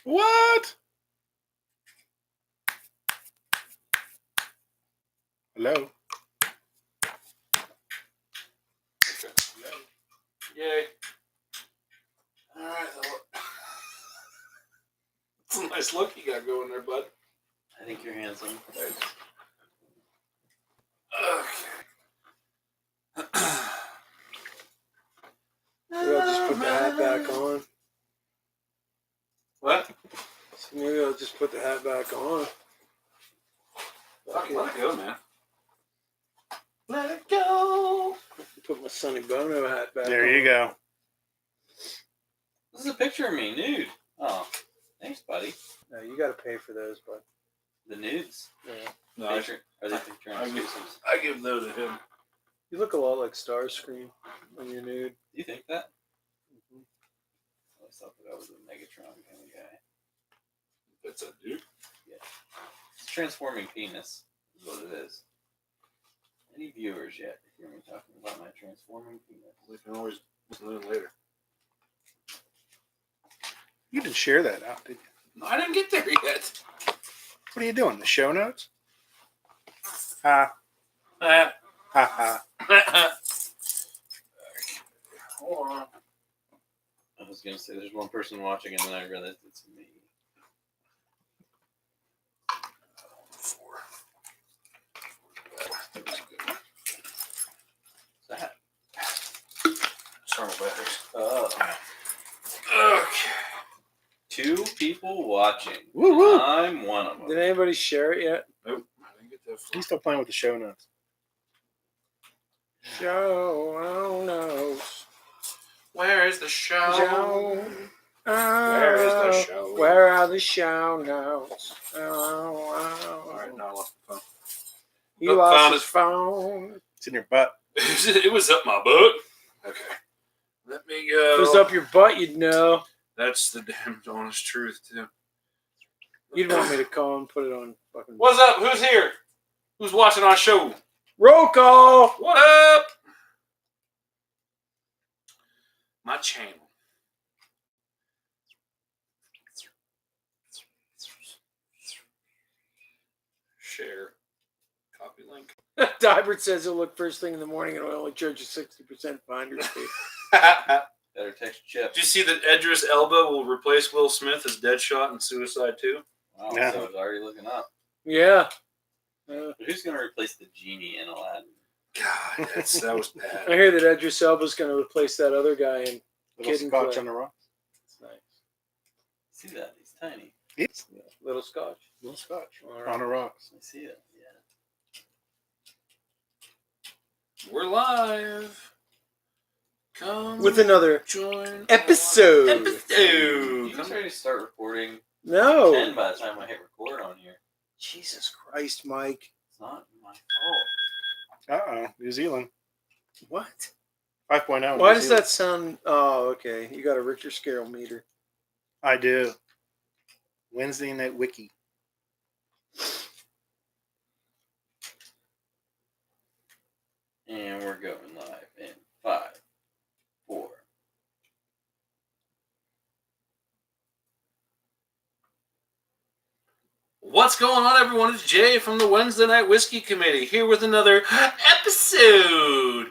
What? Hello? Yay. Alright. It's a nice look you got going there, bud. I think you're handsome. Okay. Maybe I'll just put the hat back on. What? So maybe I'll just put the hat back on. Let it go, man. Let it go. Put my Sonny Bono hat back on. There you go. This is a picture of me, nude. Oh, thanks, buddy. No, you got to pay for those, bud. The nudes. Yeah. No, Picture. Are they picture exclusives? I give those to him. You look a lot like Starscream when you're nude. Do you think that? I always thought that I was a Megatron kind of guy. That's a dude. Yeah. It's a transforming penis is what it is. Any viewers yet hear me talking about my transforming penis? We can always listen to it later. You didn't share that out, did you? No, I didn't get there yet. What are you doing? The show notes? Ha. Ah. Ha ha. Hold on. I was going to say there's one person watching and then I realized it's me. Four. That was a good one. What's that? Thermal batteries. Oh. Okay. 2 people watching. Woo woo. I'm one of them. Did anybody share it yet? Nope. I didn't get that far. He's still playing with the show notes. Show notes. Where is the show? Show. Where is the show? Where are the show notes? Alright, now I lost the phone. He Found lost it. his phone. It's in your butt. It was up my butt. Okay. Let me go. If it was up your butt, you'd know. That's the damn honest truth, too. You'd want me to call and put it on fucking. What's up? Who's here? Who's watching our show? Roll call! What up? My channel. Share. Copy link. Dybert says he'll look first thing in the morning and will only charge you 60% finder's fee. Better text Chip. Did you see that Idris Elba will replace Will Smith as Deadshot in Suicide 2? Wow, Yeah. so it's already looking up. Yeah. But who's going to replace the genie in Aladdin? God, that was I bad. hear that Idris Elba's going to replace that other guy in Little Kid and scotch Play. on the rocks. It's nice. See that? He's tiny. It's Yeah. Little scotch. little scotch All right. on the rocks. I see it. Yeah. We're live. Come With another join episode. You guys ready to start recording? No. 10 by the time I hit record on here. Jesus Christ, Mike. It's not my fault. Uh-oh. New Zealand. What? 5.0. Why New does Zealand. that sound? Oh, okay. You got a Richter scale meter. I do. Wednesday Night Wiki. And we're going live in 5, 4. What's going on, everyone? It's Jay from the Wednesday Night Whiskey Committee here with another episode.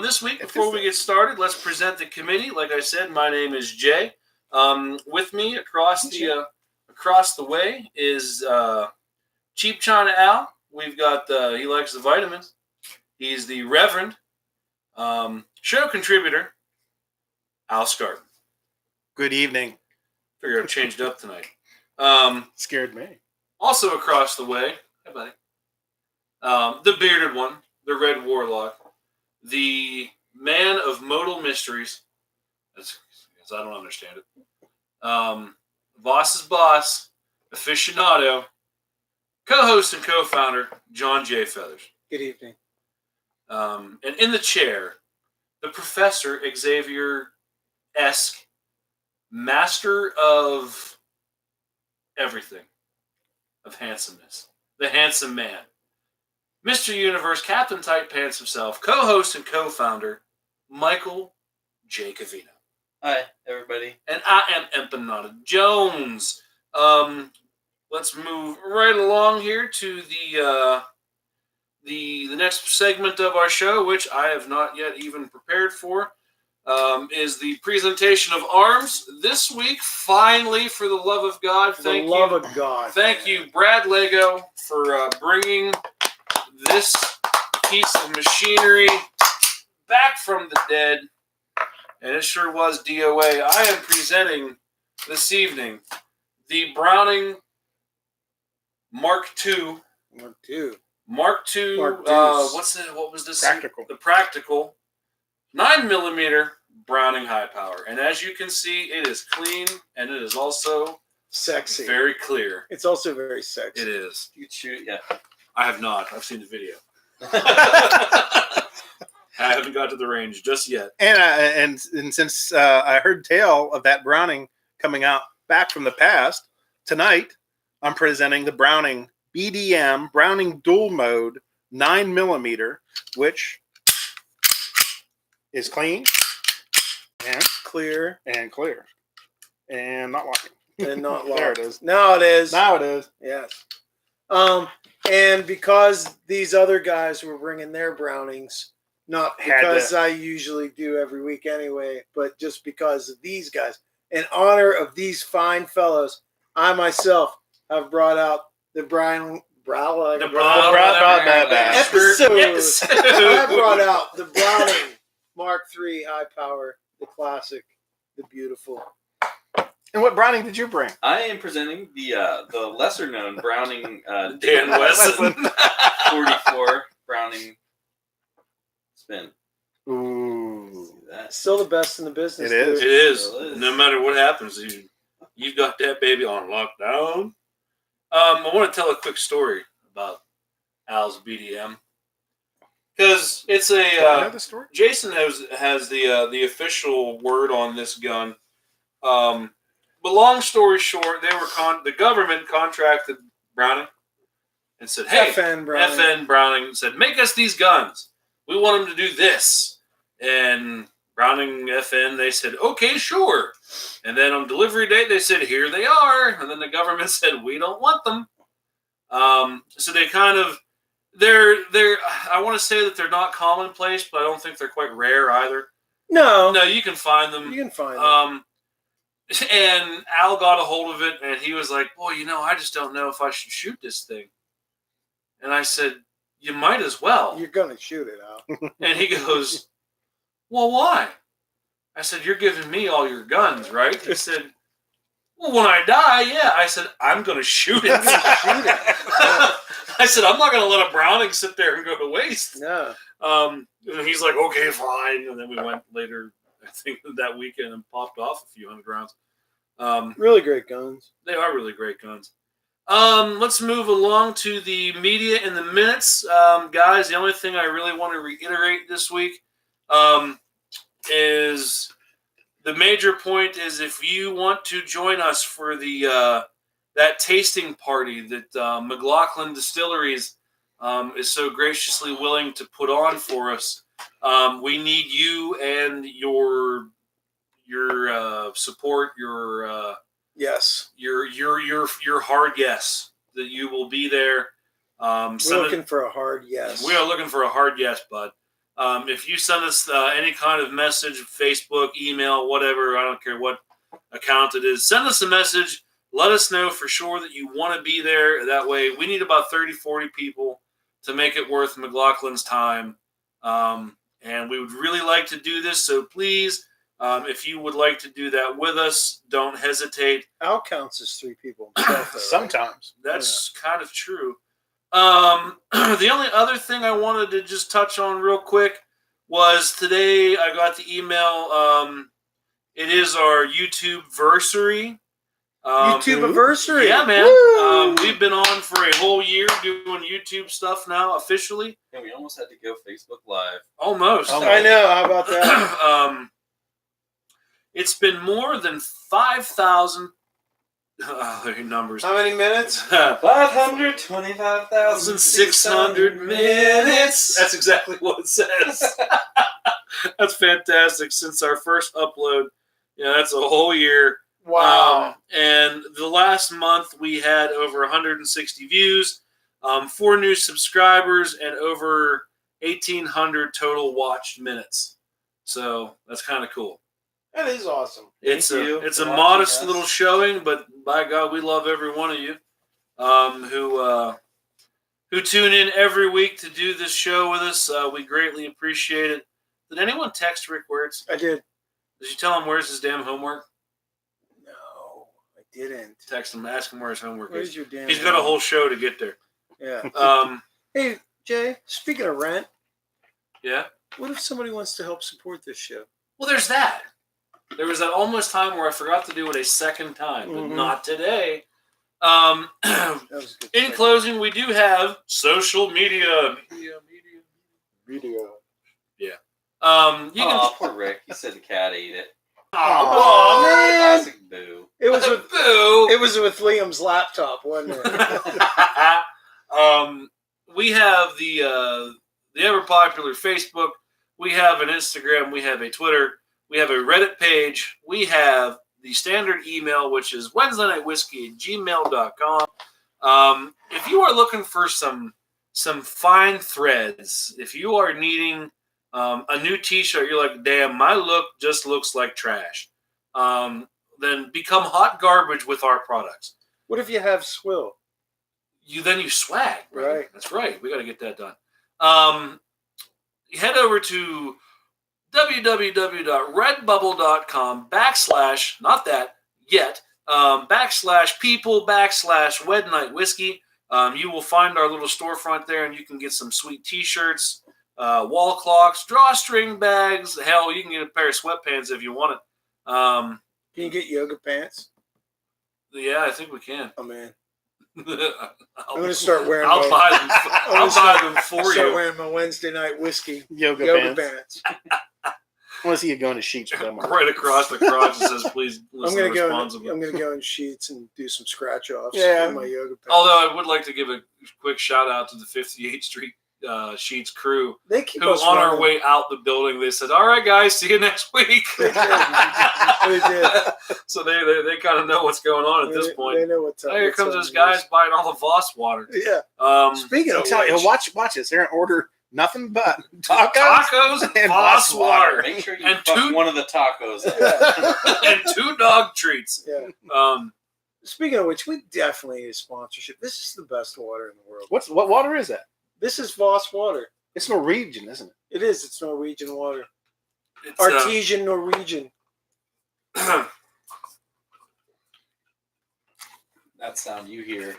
This week, before we get started, let's present the committee. Like I said, my name is Jay. With me across the way is Cheap China Al. We've got he likes the vitamins. He's the Reverend show contributor Al Scarton. Good evening. Figure I've changed up tonight. Scared me. Also across the way, hey buddy, the bearded one, the Red Warlock, the man of modal mysteries. That's because I don't understand it. Boss's boss, aficionado, co-host and co-founder, John J. Feathers. Good evening. And in the chair, the Professor Xavier-esque master of everything. Of handsomeness. The handsome man. Mr. Universe, Captain Tight Pants himself, co-host and co-founder, Michael J. Covino. Hi, everybody. And I am Empanada Jones. Let's move right along here to the next segment of our show, which I have not yet even prepared for, is the presentation of arms. This week, finally, for the love of God, For the love of God. Thank you, Brad Lego, for bringing this piece of machinery back from the dead. And it sure was DOA. I am presenting this evening the Browning Mark II. Mark II. Mark II. Mark II. What was this? Practical. The practical 9mm Browning high power. And as you can see, it is clean and it is also Sexy. very clear. It's also very sexy. It is. You shoot, yeah. I have not. I've seen the video. I haven't got to the range just yet. And since I heard tale of that Browning coming out back from the past, tonight I'm presenting the Browning BDM Browning Dual Mode 9mm, which is clean and Clear and clear and not locking. and not locked. There it is. Now it is. Now it is. Yes. And because these other guys were bringing their Brownings, not Had because to. I usually do every week anyway, but just because of these guys, in honor of these fine fellows, I myself have brought out the Browning The episode. episode. I brought out the Browning Mark III high power, the classic, the beautiful. And what Browning did you bring? I am presenting the lesser known Browning Dan Wesson. 44 Browning spin. Ooh. See that? Still the best in the business. It is. It is. Still is. No matter what happens, you've got that baby on lockdown. I want to tell a quick story about Al's BDM because it's Do I know a the story? Jason has the official word on this gun. But long story short, the government contracted Browning and said, "Hey, FN Browning. FN Browning said, make us these guns. We want them to do this." And Browning FN, they said, okay, sure. And then on delivery date, they said, here they are. And then the government said, we don't want them. So they kind of, I want to say that they're not commonplace, but I don't think they're quite rare either. No, No, you can find them. you can find them. And Al got a hold of it, and he was like, boy, I just don't know if I should shoot this thing. And I said, you might as well. You're gonna shoot it out. And he goes, well, why? I said, you're giving me all your guns, right? He said, well, when I die, yeah. I said, I'm going to shoot it. I said, I'm not going to let a Browning sit there and go to waste. No. And he's like, okay, fine. And then we went later, I think, that weekend and popped off a few hundred rounds. Really great guns. They are really great guns. Let's move along to the media in the minutes. Guys, the only thing I really want to reiterate this week is the major point is if you want to join us for the that tasting party that McLaughlin Distilleries is so graciously willing to put on for us, we need you and your support, Yes. your hard yes that you will be there. We're looking for a hard yes. We are looking for a hard yes, bud. If you send us any kind of message, Facebook, email, whatever, I don't care what account it is, send us a message. Let us know for sure that you want to be there. That way, we need about 30, 40 people to make it worth McLaughlin's time. And we would really like to do this, so please, if you would like to do that with us, don't hesitate. Al counts as 3 people himself, though, right? Sometimes. That's kind of true. The only other thing I wanted to just touch on real quick was today I got the email. It is our YouTube versary. YouTube anniversary. Yeah, man. Woo! We've been on for a whole year doing YouTube stuff now officially. And we almost had to go Facebook Live. Almost. I know. How about that? It's been more than 5,000 numbers. How many minutes? 525,600 minutes. That's exactly what it says. That's fantastic. Since our first upload Yeah, that's a whole year. Wow. And the last month we had over 160 views, 4 new subscribers, and over 1,800 total watched minutes. So that's kind of cool. That is awesome. It's Thank you a for modest watching us. little showing, but by God, we love every one of you who tune in every week to do this show with us. We greatly appreciate it. Did anyone text Rick Wertz? I did. Did you tell him where's his damn homework? No, I didn't. Text him, ask him where his homework Where's is. your damn? He's got a whole show to get there. Yeah. Hey, Jay. Speaking of rent, Yeah. what if somebody wants to help support this show? Well, there's that. There was that almost time where I forgot to do it a second time, but Mhm. not today. That was a good. In closing, we do have social media. video. You can. Oh, poor Rick. He said the cat ate it. Oh, man. Classic boo. It was with Boo. it was with Liam's laptop, wasn't it? We have the ever popular Facebook. We have an Instagram. We have a Twitter. We have a Reddit page. We have the standard email, which is WednesdayNightWhiskey@gmail.com. If you are looking for some fine threads, if you are needing a new T-shirt, you're like, damn, my look just looks like trash. Then become hot garbage with our products. What if you have swill? You swag, brother. Right. That's right. We got to get that done. Head over to www.redbubble.com / not that yet / people / Wed Night Whiskey. You will find our little storefront there, and you can get some sweet T-shirts, wall clocks, drawstring bags. Hell, you can get a pair of sweatpants if you want it. Can you get yoga pants? Yeah, I think we can. Oh man, I'm I'm gonna start wearing. I'll buy them. I'll buy them for Start you. wearing my Wednesday night whiskey Yoga, yoga pants. pants. I want to see you going to Sheets with them on. Right across the crotch it says, "Please I'm listen gonna go. responsibly." I'm gonna go in sheets and do some scratch offs. Yeah. in my yoga pants. Although I would like to give a quick shout out to the 58th Street Sheets crew, they keep who us on our running. way out the building, they said, "All right, guys, see you next week." They did. So they kind of know what's going on at this They point. know what's up. Oh, here what's comes up this guy's buying all the Voss water. Yeah. Speaking so of, tell you, which- watch this. They're gonna order nothing but tacos. tacos and Voss water Make sure you And fuck two- one of the tacos up. and 2 dog treats. Yeah. Speaking Speaking of which, we definitely need a sponsorship. This is the best water in the world. What water is that? This is Voss water. It's Norwegian, isn't it? It is. It's Norwegian water. it's, Artesian Norwegian. That sound you hear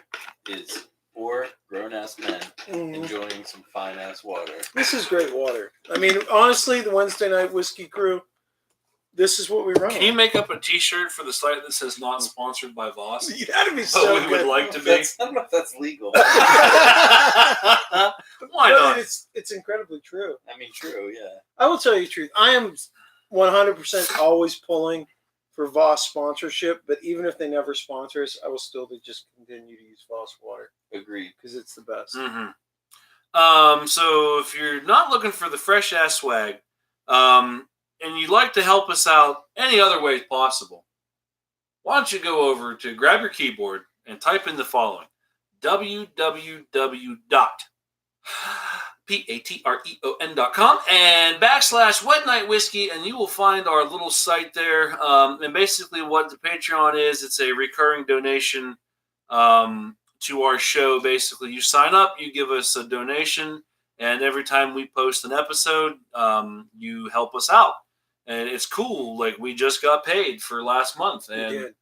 is 4 grown-ass men Mhm. enjoying some fine-ass water. This is great water. I mean, honestly, the Wednesday Night Whiskey crew, this is what we run Can you on. make up a T-shirt for the site that says "Not sponsored by Voss"? That'd be But so we good. would like to be. I don't know if that's legal. Why But not? it's incredibly true. I mean, true, yeah. I will tell you the truth. I am 100% always pulling for Voss sponsorship, but even if they never sponsor us, I will still just continue to use Voss water Agreed. because it's the best. Mm-hmm. So if you're not looking for the fresh ass swag, and you'd like to help us out any other way possible, why don't you go over to grab your keyboard and type in the following: www.patreon.com and / Wed Night Whiskey, and you will find our little site there. And basically what the Patreon is, it's a recurring donation to our show. Basically, you sign up, you give us a donation, and every time we post an episode, you help us out. And it's cool. Like, we just got paid for last month, We and did.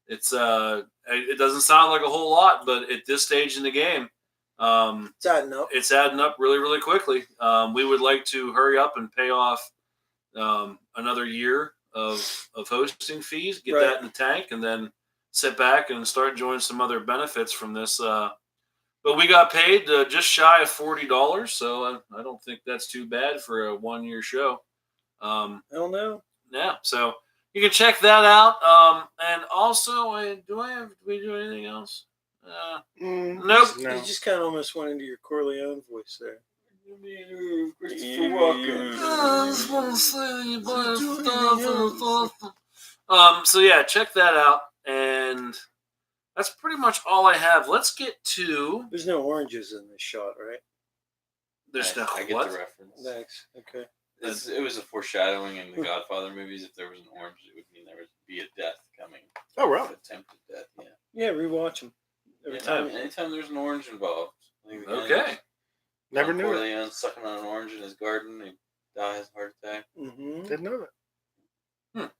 it's it doesn't sound like a whole lot, but at this stage in the game, It's adding up. it's adding up really, really quickly. We would like to hurry up and pay off another year of hosting fees, get Right. that in the tank, and then sit back and start enjoying some other benefits from this. But we got paid just shy of $40, so I don't think that's too bad for a 1-year show. I don't know. Yeah, so you can check that out. And also, do we do anything else? Nope. No. You just kind of almost went into your Corleone voice there. Christopher Walken. I just want to say that you buy stuff and So yeah, check that out, and that's pretty much all I have. Let's get to There's no oranges in this shot, right? there's no I get what? the reference. Thanks. Okay. It was a foreshadowing in the Godfather movies. If there was an orange, it would mean there would be a death coming. Oh, really? Attempted death, yeah. Yeah, rewatch them every time. Anytime there's an orange involved. Okay. Never knew it. Corleone sucking on an orange in his garden. He dies of a heart attack. Mm-hmm. Didn't know that.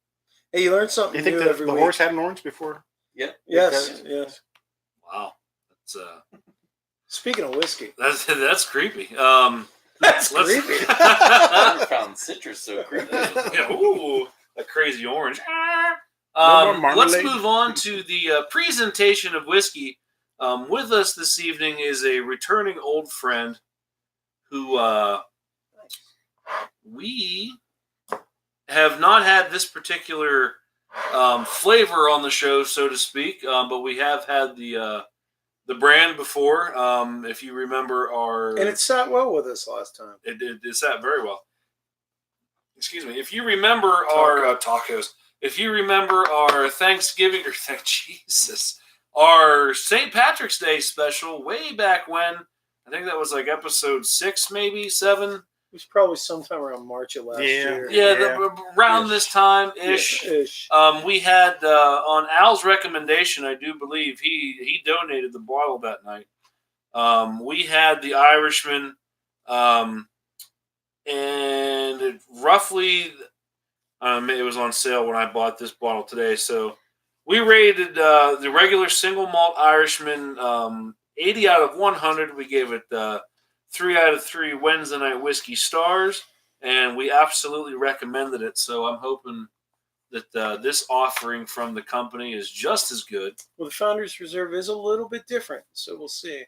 Hey, you learn Do something you think new the every week. horse had an orange before? Yep. Yes. Yes. Wow, Speaking of whiskey, that's creepy. that's Let's- creepy. I never found citrus so creepy. Yeah, ooh, a crazy orange. No more Let's marmalade? move on to the presentation of whiskey. With us this evening is a returning old friend who we have not had this particular flavor on the show, so to speak, but we have had the brand before. If you remember our... And it sat well with us last time. It sat very well. Excuse me. If you remember our tacos, if you remember our Thanksgiving or Jesus, our St. Patrick's Day special way back when, I think that was like episode 6, maybe 7. It was probably sometime around March of last year. Yeah, around Ish. this time ish. Ish. We had on Al's recommendation, I do believe he donated the bottle that night. We had the Irishman. And it roughly, it was on sale when I bought this bottle today. So we rated the regular single malt Irishman 80 out of 100. We gave it 3 out of 3 Wednesday night whiskey stars, and we absolutely recommended it. So I'm hoping that this offering from the company is just as good. Well, the Founders Reserve is a little bit different, so we'll see.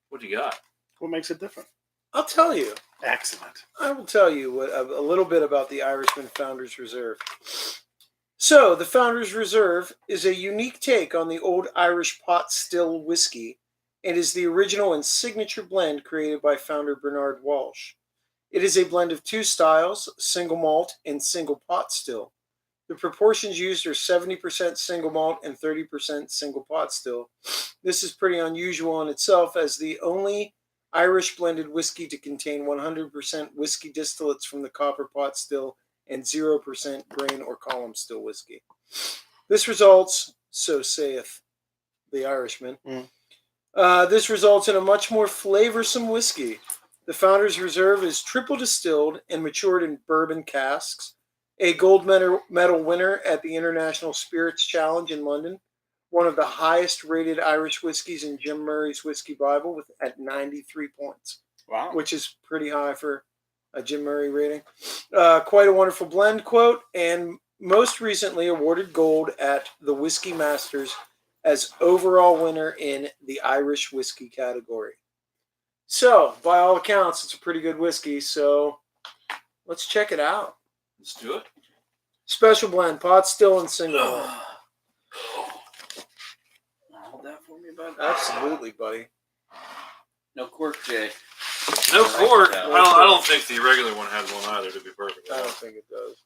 What do you got? What makes it different? I'll tell you. Excellent. I will tell you a little bit about the Irishman Founders Reserve. So, the Founders Reserve is a unique take on the old Irish pot still whiskey and is the original and signature blend created by founder Bernard Walsh. It is a blend of 2 styles, single malt and single pot still. The proportions used are 70% single malt and 30% single pot still. This is pretty unusual in itself as the only Irish blended whiskey to contain 100% whiskey distillates from the copper pot still and 0% grain or column still whiskey. This results, so saith the Irishman, this results in a much more flavorsome whiskey. The Founders Reserve is triple distilled and matured in bourbon casks, a gold medal winner at the International Spirits Challenge in London, one of the highest rated Irish whiskeys in Jim Murray's Whiskey Bible at 93 points. Wow. Which is pretty high for a Jim Murray rating. Quite a wonderful blend, quote, and most recently awarded gold at the Whiskey Masters as overall winner in the Irish whiskey category. So, by all accounts, it's a pretty good whiskey, so let's check it out. Let's do it. Special blend, pot still and single malt. Hold that for me, bud. Absolutely, buddy. No cork, Jay. No I like cork. that. I don't think the regular one has one either, to be perfect. I don't think it does.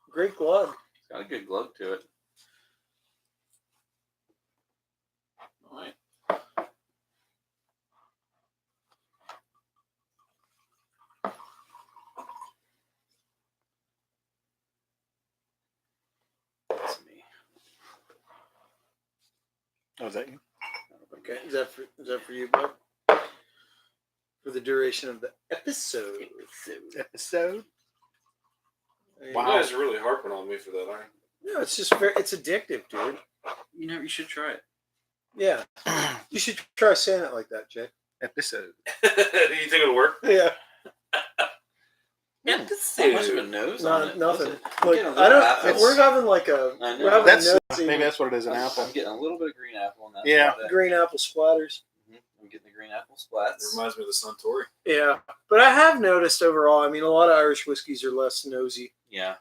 Great glug. It's got a good glug to it. All right. That's me. Oh, is that you? Okay, is that for you, bud? For the duration of the episode. Episode? There you You Wow. go. guys are really harping on me for that, aren't No, it's just it's addictive, dude. You should try it. Yeah, you should try saying it like that, Jay. Episode. you? You think it'll work? Yeah, So much of a nose on it. nothing. What's it? I'm Like getting a I little don't. apple. We're having like a I know. we're having That's notes maybe even. that's what it is. An I'm apple. getting a little bit of green apple in that. Yeah. Green apple splatters. I'm getting the green apple It splats. reminds me of the Suntory. Yeah, but I have noticed overall. I mean, a lot of Irish whiskeys are less nosy. Yeah.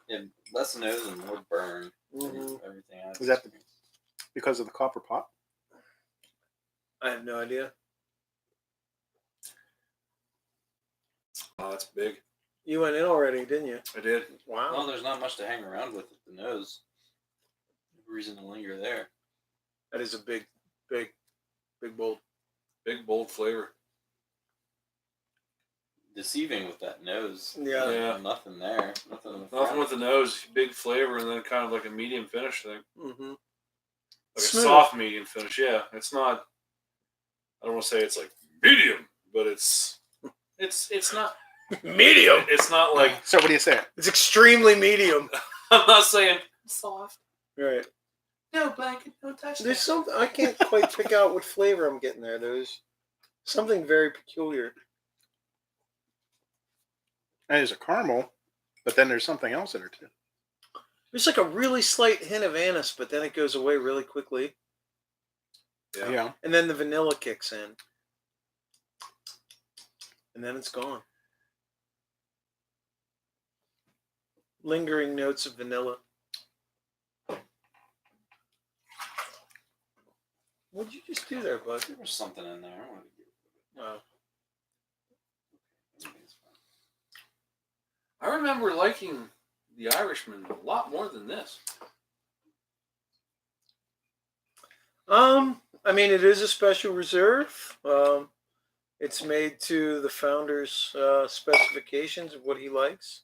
And less nose and more burn. Mhm. Everything else. Is that because of the copper pot? I have no idea. Oh, that's big. You went in already, didn't you? I did. Wow. Well, there's not much to hang around with at the nose. No reason to linger there. That is a big, bold. Big, bold flavor. Deceiving with that nose. Yeah. Yeah. Nothing there. Nothing in the Nothing front. with the nose. Big flavor, and then kind of like a medium finish thing. Mm-hmm. Like Smooth. a soft medium finish. Yeah, it's not. I don't want to say it's like medium, but it's not. Medium. It's not like. So what do you say? It's extremely medium. I'm not saying soft. Right. No blanket, no touch. There's something I can't quite pick out what flavor I'm getting there. There's something very peculiar. And there's a caramel, but then there's something else in there too. There's like a really slight hint of anise, but then it goes away really quickly. Yeah. And then the vanilla kicks in. And then it's gone. Lingering notes of vanilla. What'd you just do there, bud? There was something in there. I wanted to give Oh. it. It's fine. I remember liking the Irishman a lot more than this. I mean, it is a special reserve. It's made to the founder's specifications of what he likes.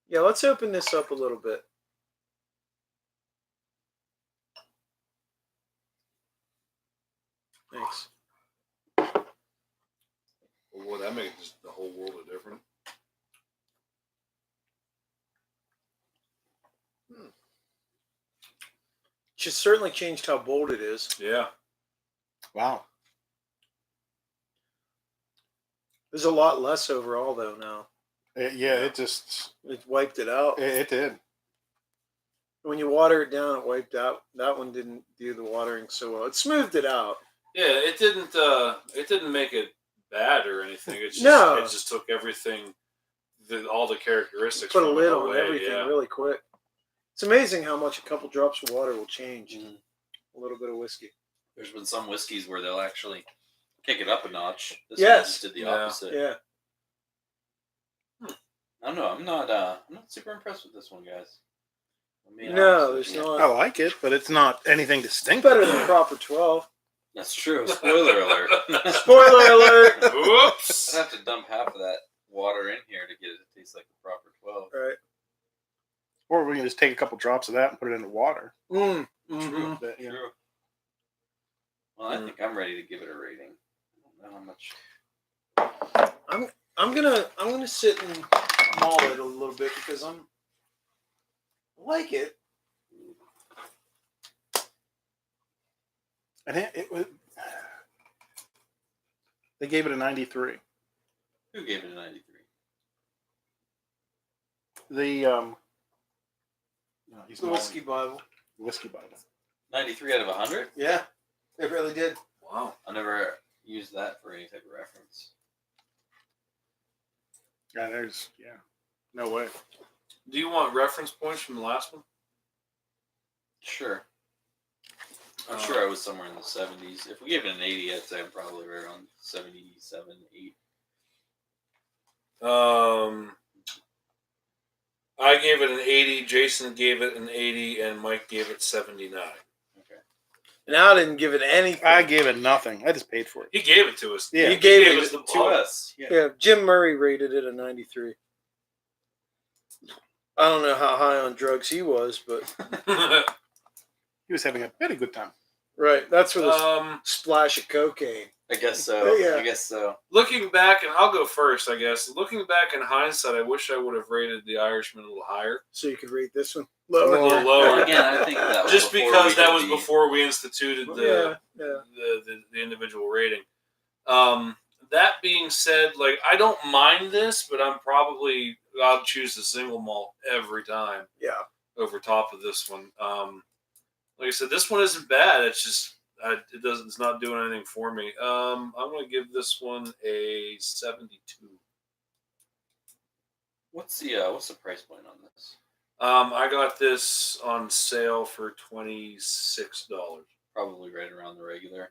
Yeah, let's open this up a little bit. Thanks. Well, boy, that makes just the whole world of different. She's certainly changed how bold it is. Yeah. Wow. There's a lot less overall, though, now. Yeah, it just It wiped it out. it did. When you water it down, it wiped out. That one didn't do the watering so well. It smoothed it out. Yeah, it didn't make it bad or anything. It just No. it just took everything, all the characteristics. Put a from lid it on away, everything yeah. really quick. It's amazing how much a couple drops of water will change Mhm. a little bit of whiskey. There's been some whiskeys where they'll actually kick it up a notch. This Yes. one just did the Yeah. opposite. Yeah. I don't know. I'm not super impressed with this one, guys. I'm being No, honest with there's you. not. I like it, but it's not anything distinct. Better than proper 12. That's true. Spoiler alert. Spoiler alert! I'd Whoops. have to dump half of that water in here to get it to taste like the proper 12. Right. Or we can just take a couple drops of that and put it in the water. Mm. True. Mhm. But, yeah. True. Well, I think I'm ready to give it a rating. I don't know how much. I'm gonna sit and maul it a little bit because I like it. And it was. They gave it a 93. Who gave it a 93? The no, he's The not Whiskey Bible. whiskey Bible. 93 out of 100? Yeah, it really did. Wow. I never used that for any type of reference. Yeah, no way. Do you want reference points from the last one? Sure. I'm sure I was somewhere in the 70s. If we gave it an 80, I'd say I'm probably right around 77, 8. I gave it an 80. Jason gave it an 80, and Mike gave it 79. Okay. And I didn't give it anything. I gave it nothing. I just paid for it. He gave it to us. Yeah. You gave He it us the To us. Yeah. Yeah, Jim Murray rated it a 93. I don't know how high on drugs he was, but He was having a very good time. right, that's with a Um, splash of cocaine. I guess so. Yeah. I guess so. looking back, and I'll go first, I guess. Looking back in hindsight, I wish I would have rated the Irishman a little higher. So you could rate this one A little lower. lower. Again, I think that was Just before because we that did was the- before we instituted Yeah, yeah. the individual rating. That being said, like, I don't mind this, but I'll choose the single malt every time Yeah. over top of this one. Like I said, this one isn't bad. It's just it's not doing anything for me. I'm going to give this one a 72. What's the price point on this? I got this on sale for $26. Probably right around the regular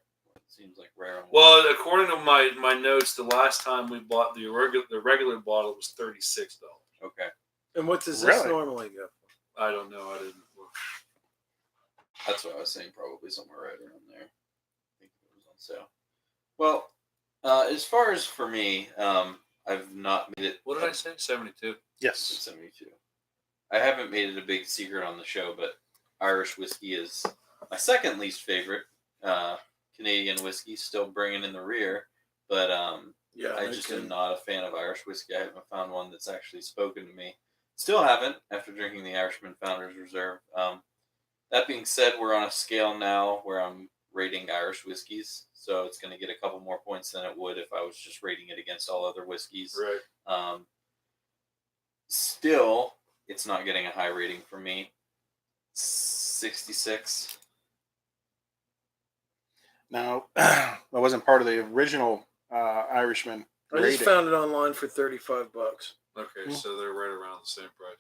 seems like rare. Well, according to my notes, the last time we bought the regular bottle was $36. Okay. And what does this Really? normally go for? I don't know. I didn't look. That's what I was saying. Probably somewhere right around there. I think it was on sale. Well, as far as for me, I've not made it. What did I say? 72. Yes. 72. I haven't made it a big secret on the show, but Irish whiskey is my second least favorite Canadian whiskey, still bringing in the rear. But Yeah, I just am not a fan of Irish whiskey. I haven't found one that's actually spoken to me. Still haven't after drinking the Irishman Founders Reserve. That being said, we're on a scale now where I'm rating Irish whiskeys, so it's going to get a couple more points than it would if I was just rating it against all other whiskeys. Right. Still, it's not getting a high rating from me. 66. Now, I wasn't part of the original Irishman I just rating. found it online for $35. Okay, so they're right around the same price.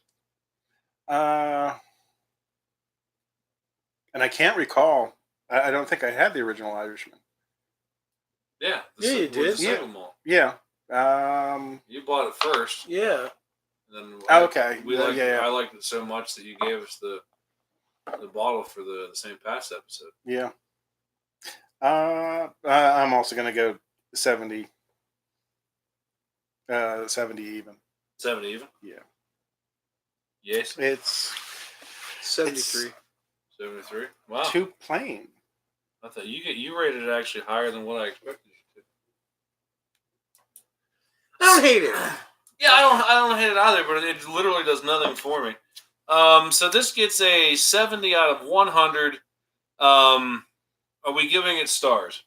And I can't recall. I don't think I had the original Irishman. Yeah. Yeah, you with did. The single malt. Yeah. You bought it first. Yeah. And then Okay. I liked it so much that you gave us the bottle for the St. Pat's episode. Yeah. I'm also going to go 70. 70 even. 70 even? Yeah. Yes. It's 73. 73. Wow. too plain. I thought you rated it actually higher than what I expected you to. I don't hate it. Yeah, I don't hate it either, but it literally does nothing for me. So this gets a 70 out of 100. Are we giving it stars?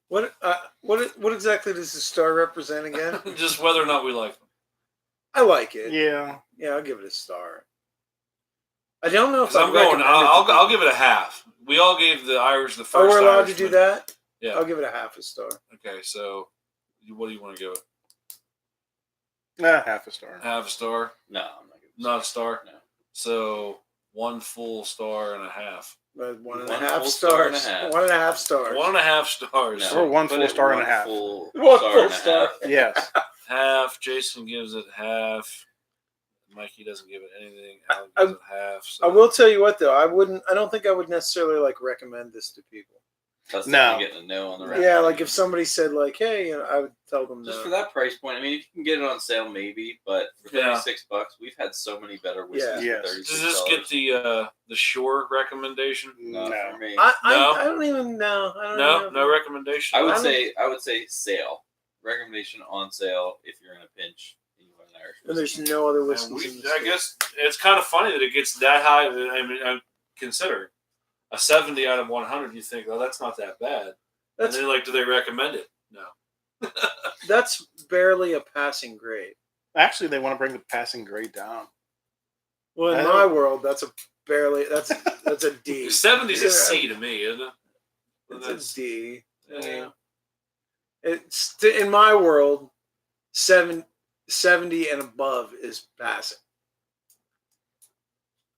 What exactly does the star represent again? Just whether or not we like them. I like it. Yeah. Yeah, I'll give it a star. I don't know if 'Cause I'm going. I'll give it a half. We all gave the Irish the first. Oh, we're allowed Irishman. to do that? Yeah. I'll give it a half a star. Okay, so what do you want to give it? Half a star. Half a star? No, I'm not giving it. Not a star? No. So 1 full star and a half. One and One a half full star and stars. a half. 1.5 stars. 1.5 stars. No, Or one put full it star and a one half. Full One star full and a star. half. Yes. Half. Jason gives it half. Mikey doesn't give it anything. Alan I- gives it half. So. I will tell you what though, I don't think I would necessarily recommend this to people. That's No. no. Getting a no on the Yeah, record. like if somebody said hey, I would tell them Just no. for that price point, I mean, if you can get it on sale, maybe. But for Yeah. $36, we've had so many better whiskeys Yeah. for Yes. $36. Does this get the Shore recommendation? Not No. for me. I No? don't even know. I don't No, know. no recommendation. I would don't- say sale. Recommendation on sale if you're in a pinch and you want an Irish And whiskey. there's no other And whiskeys in the I store. guess it's kind of funny that it gets that high. I mean, consider a 70 out of 100. You think, oh, that's not that bad. That's And then, do they recommend it? No. that's barely a passing grade. Actually, they want to bring the passing grade down. Well, in I my don't- world, that's a a D. 70's a C to me, isn't it? It's a D. I Yeah. mean, it's in my world, 70 and above is passing.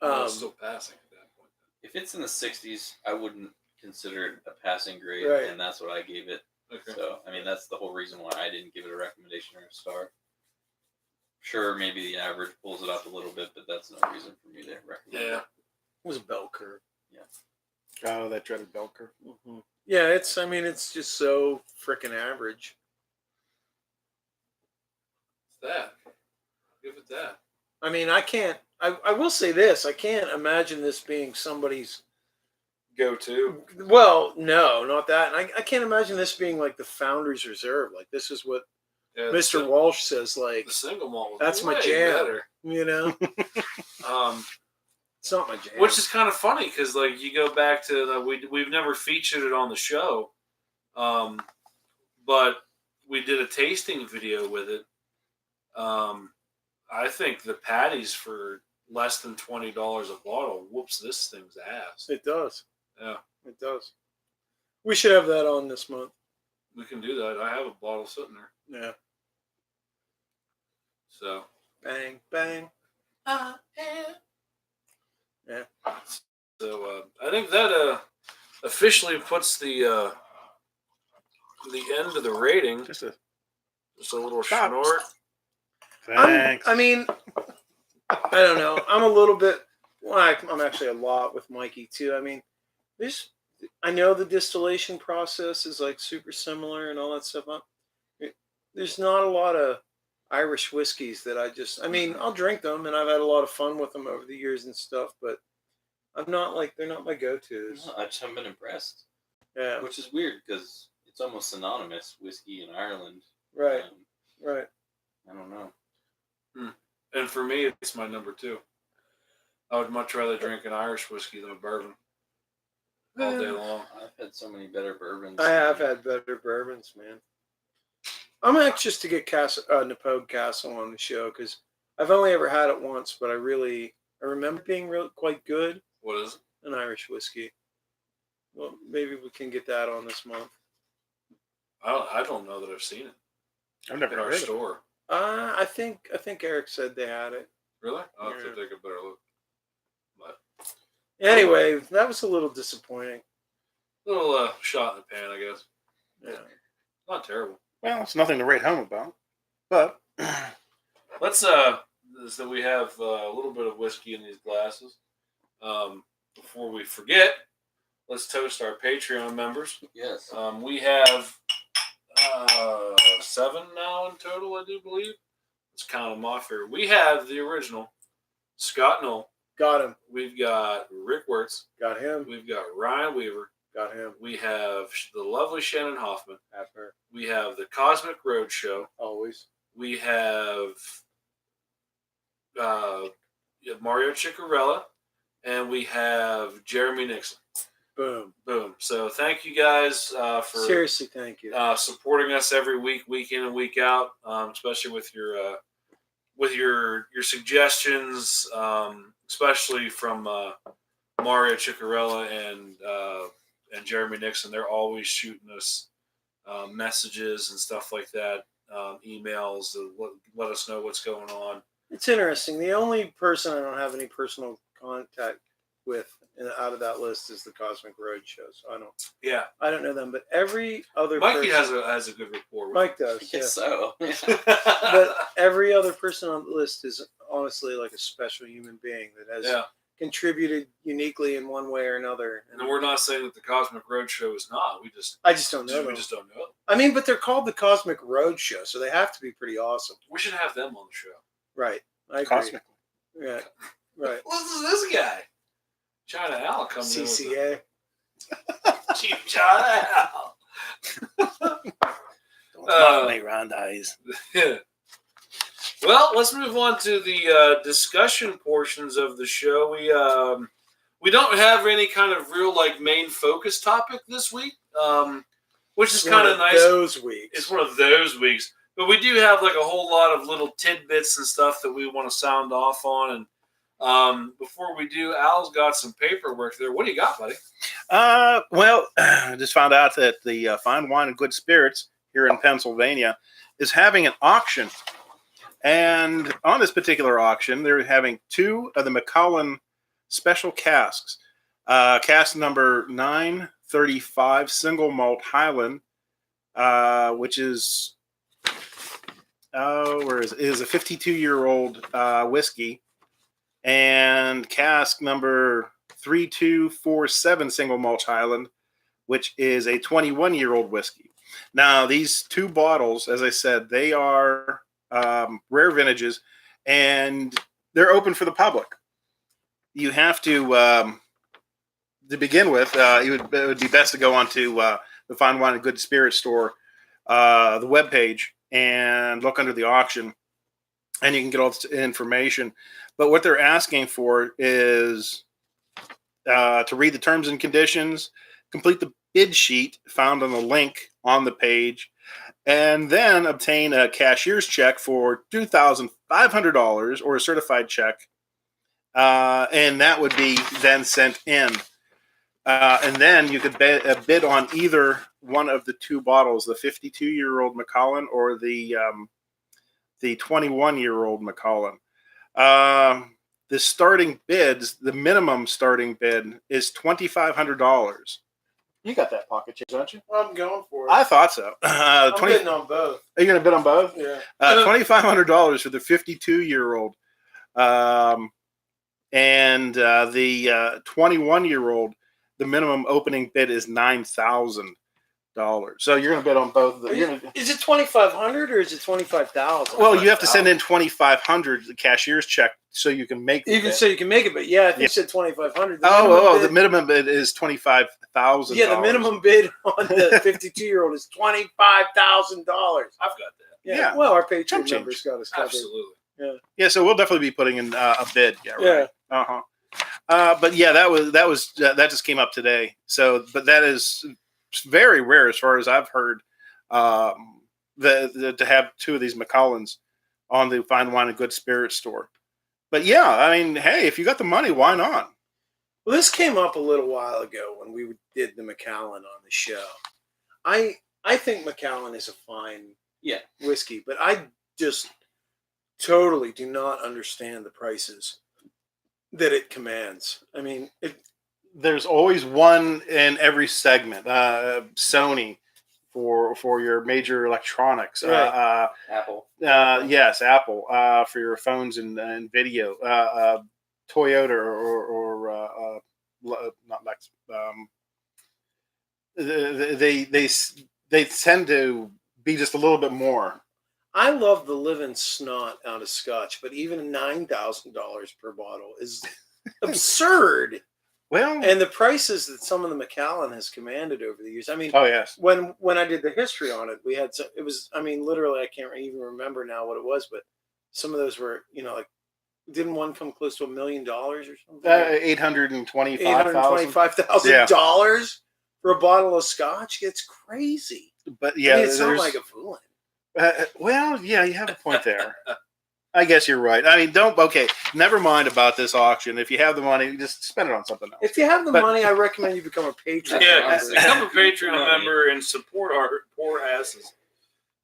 Well, it's still passing at that point. If it's in the 60s, I wouldn't consider it a passing grade, Right. and that's what I gave it. Okay. So, I mean, that's the whole reason why I didn't give it a recommendation or a star. Sure, maybe the average pulls it up a little bit, but that's no reason for me to recommend Yeah. it. It was a bell curve. Oh, that dreaded bell curve. Mm-hmm. Yeah, it's just so freaking average. It's that. Give it that. I mean, I will say this, I can't imagine this being somebody's, Go to. well, no, not that. And I can't imagine this being like the Founders Reserve. Like, this is what Yeah, Mr. Walsh says, The single malt was that's my way jam. better. It's not my jam. Which is kind of funny because, you go back to we've never featured it on the show, but we did a tasting video with it. I think the patties for less than $20 a bottle whoops this thing's ass. It does. Yeah, It does. We should have that on this month. we can do that. I have a bottle sitting there, Yeah. so Bang, bang. yeah. So I think that officially puts the end of the rating. Just a Just a little Stop. snort. thanks. I mean, I don't know. I'm a little bit. Well, I'm actually a lot with Mikey too. I mean, I know the distillation process is like super similar and all that stuff. There's not a lot of Irish whiskeys that I mean, I'll drink them and I've had a lot of fun with them over the years and stuff, but I'm not like, they're not my go-tos. I just haven't been impressed, Yeah. which is weird because it's almost synonymous, whiskey in Ireland. Right. Right. I don't know. And for me, it's my number 2. I would much rather drink an Irish whiskey than a bourbon all day long. I've had so many better bourbons. I have had better bourbons, man. I'm anxious to get Napogue Castle on the show because I've only ever had it once, but I remember being quite good. What is it? An Irish whiskey. Well, maybe we can get that on this month. I don't know that I've seen it I've never in our heard of it. store. I think Eric said they had it. Really? I'll have to Yeah. take a better look. But Anyway, that was a little disappointing. little shot in the pan, I guess. Yeah. Not terrible. Well, it's nothing to write home about. But Let's so we have a little bit of whiskey in these glasses. Before we forget, let's toast our Patreon members. Yes. We have 7 now in total, I do believe. Let's count them off here. We have the original Scott Knoll. Got him. We've got Rick Wirtz. Got him. We've got Ryan Weaver. Got him. We have the lovely Shannon Hoffman. Have her. We have the Cosmic Road Show. Always. We have Mario Ciccarella. And we have Jeremy Nixon. Boom. Boom. So thank you guys for Seriously, thank you. supporting us every week, week in and week out, especially with your suggestions, especially from Mario Ciccarella and Jeremy Nixon. They're always shooting us messages and stuff like that, emails to let us know what's going on. It's interesting. The only person I don't have any personal contact with out of that list is the Cosmic Road Show. So I don't know them, but every other Mikey person, has a good rapport with Mike I does. Yeah. guess so. But every other person on the list is honestly like a special human being that has yeah. contributed uniquely in one way or another. And we're not saying that the Cosmic Road Show is not. I just don't know We them. just don't know. I mean, but they're called the Cosmic Road Show, so they have to be pretty awesome. We should have them on the show. Right. I agree. cosmic. Yeah. Right. What's this guy? China Al comes in with CCA. Chief China Al. Don't mock me, Rondies. Well, let's move on to the discussion portions of the show. We don't have any kind of real main focus topic this week, which is kind of nice. Those weeks. It's one of those weeks, but we do have a whole lot of little tidbits and stuff that we want to sound off on. And before we do, Al's got some paperwork there. What do you got, buddy? Well, I just found out that the Fine Wine and Good Spirits here in Pennsylvania is having an auction. And on this particular auction, they're having 2 of the Macallan special casks. Cask number 935 Single Malt Highland, which is, where is it? It is a 52-year-old whiskey. And cask number 3247 Single Malt Highland, which is a 21-year-old whiskey. Now, these 2 bottles, as I said, they are rare vintages, and they're open for the public. You have to begin with, it would be best to go onto the Fine Wine and Good Spirit store, the webpage, and look under the auction, and you can get all this information. But what they're asking for is to read the terms and conditions, complete the bid sheet found on the link on the page, and then obtain a cashier's check for $2,500 or a certified check. And that would be then sent in. And then you could bid on either one of the 2 bottles, the 52-year-old Macallan or the 21-year-old Macallan. The starting bids, the minimum starting bid is $2,500. You got that pocket change, don't you? I'm going for it. I thought so. I'm bidding on both. Are you going to bid on both? Yeah. $2,500 for the 52-year-old, and the 21-year-old. The minimum opening bid is $9,000. So you're going to bid on both of them. Is it 2,500 or is it 25,000? Well, you have to send in 2,500 the cashier's check so you can make. You can say you can make it, but yeah, I think Yeah. you said 2,500. The minimum bid is $25,000. Yeah, the minimum bid on the 52-year-old is $25,000. I've got that. Yeah. Well, our Patreon Chump change. members got us covered. Absolutely. Yeah, so we'll definitely be putting in a bid. Yeah, right. Yeah. Uh-huh. But yeah, that just came up today. So, but that is very rare as far as I've heard. To have two of these Macallans on the Fine Wine and Good Spirits store. But yeah, I mean, hey, if you got the money, why not? Well, this came up a little while ago when we did the Macallan on the show. I think Macallan is a fine whiskey, but I just totally do not understand the prices that it commands. I mean, There's always one in every segment. Sony for your major electronics. Right. Apple. Yes, Apple for your phones and video. Toyota or not Lex. They tend to be just a little bit more. I love the living snot out of Scotch, but even $9,000 per bottle is absurd. Well, And the prices that some of the Macallan has commanded over the years. I mean, oh yes, when I did the history on it, we had it was, I mean, literally, I can't even remember now what it was, but some of those were, like, didn't one come close to $1 million or something? $825,000 for a bottle of Scotch. It's crazy. But yeah, I mean, it's not like a Fooling. Well, yeah, you have a point there. I guess you're right. I mean, never mind about this auction. If you have the money, just spend it on something else. If you have the money, I recommend you become a patron. Yeah, become a Patreon member and support our poor asses.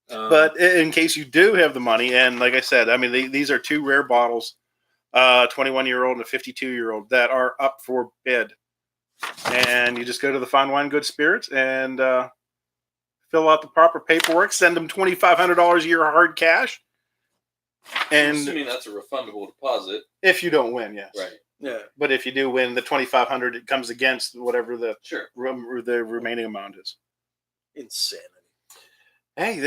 But in case you do have the money, and like I said, I mean, these are two rare bottles, 21-year-old and a 52-year-old, that are up for bid. And you just go to the Fine Wine Good Spirits and fill out the proper paperwork, send them $2,500 a year hard cash. And assuming that's a refundable deposit. If you don't win, yes. Right. Yeah. But if you do win, the $2,500, it comes against whatever the the remaining amount is. Insanity. Hey,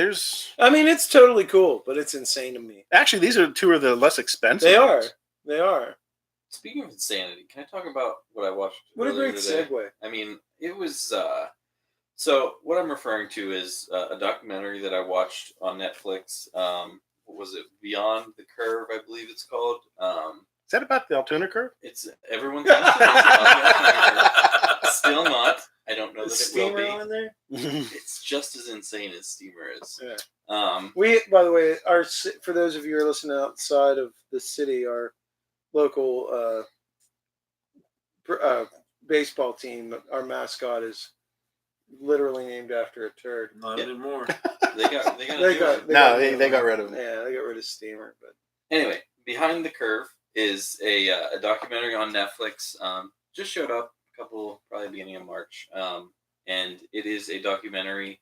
I mean, it's totally cool, but it's insane to me. actually, these are two of the less expensive. They are. ones. They are. Speaking of insanity, can I talk about what I watched? What a earlier great today? segue. I mean, it was. So what I'm referring to is a documentary that I watched on Netflix. What was it? Beyond the Curve, I believe it's called. Is that about the Altoona curve? It's everyone thinks it is about the Altoona Curve. Still not. I don't know that it will Steamer be. on there? It's just as insane as Steamer is. Yeah. We, by the way, for those of you who are listening outside of the city, our local baseball team, our mascot is literally named after a turd. Not anymore. They got They got rid of it. Yeah, they got rid of Steamer. But anyway, Behind the Curve is a documentary on Netflix. Just showed up probably beginning of March, and it is a documentary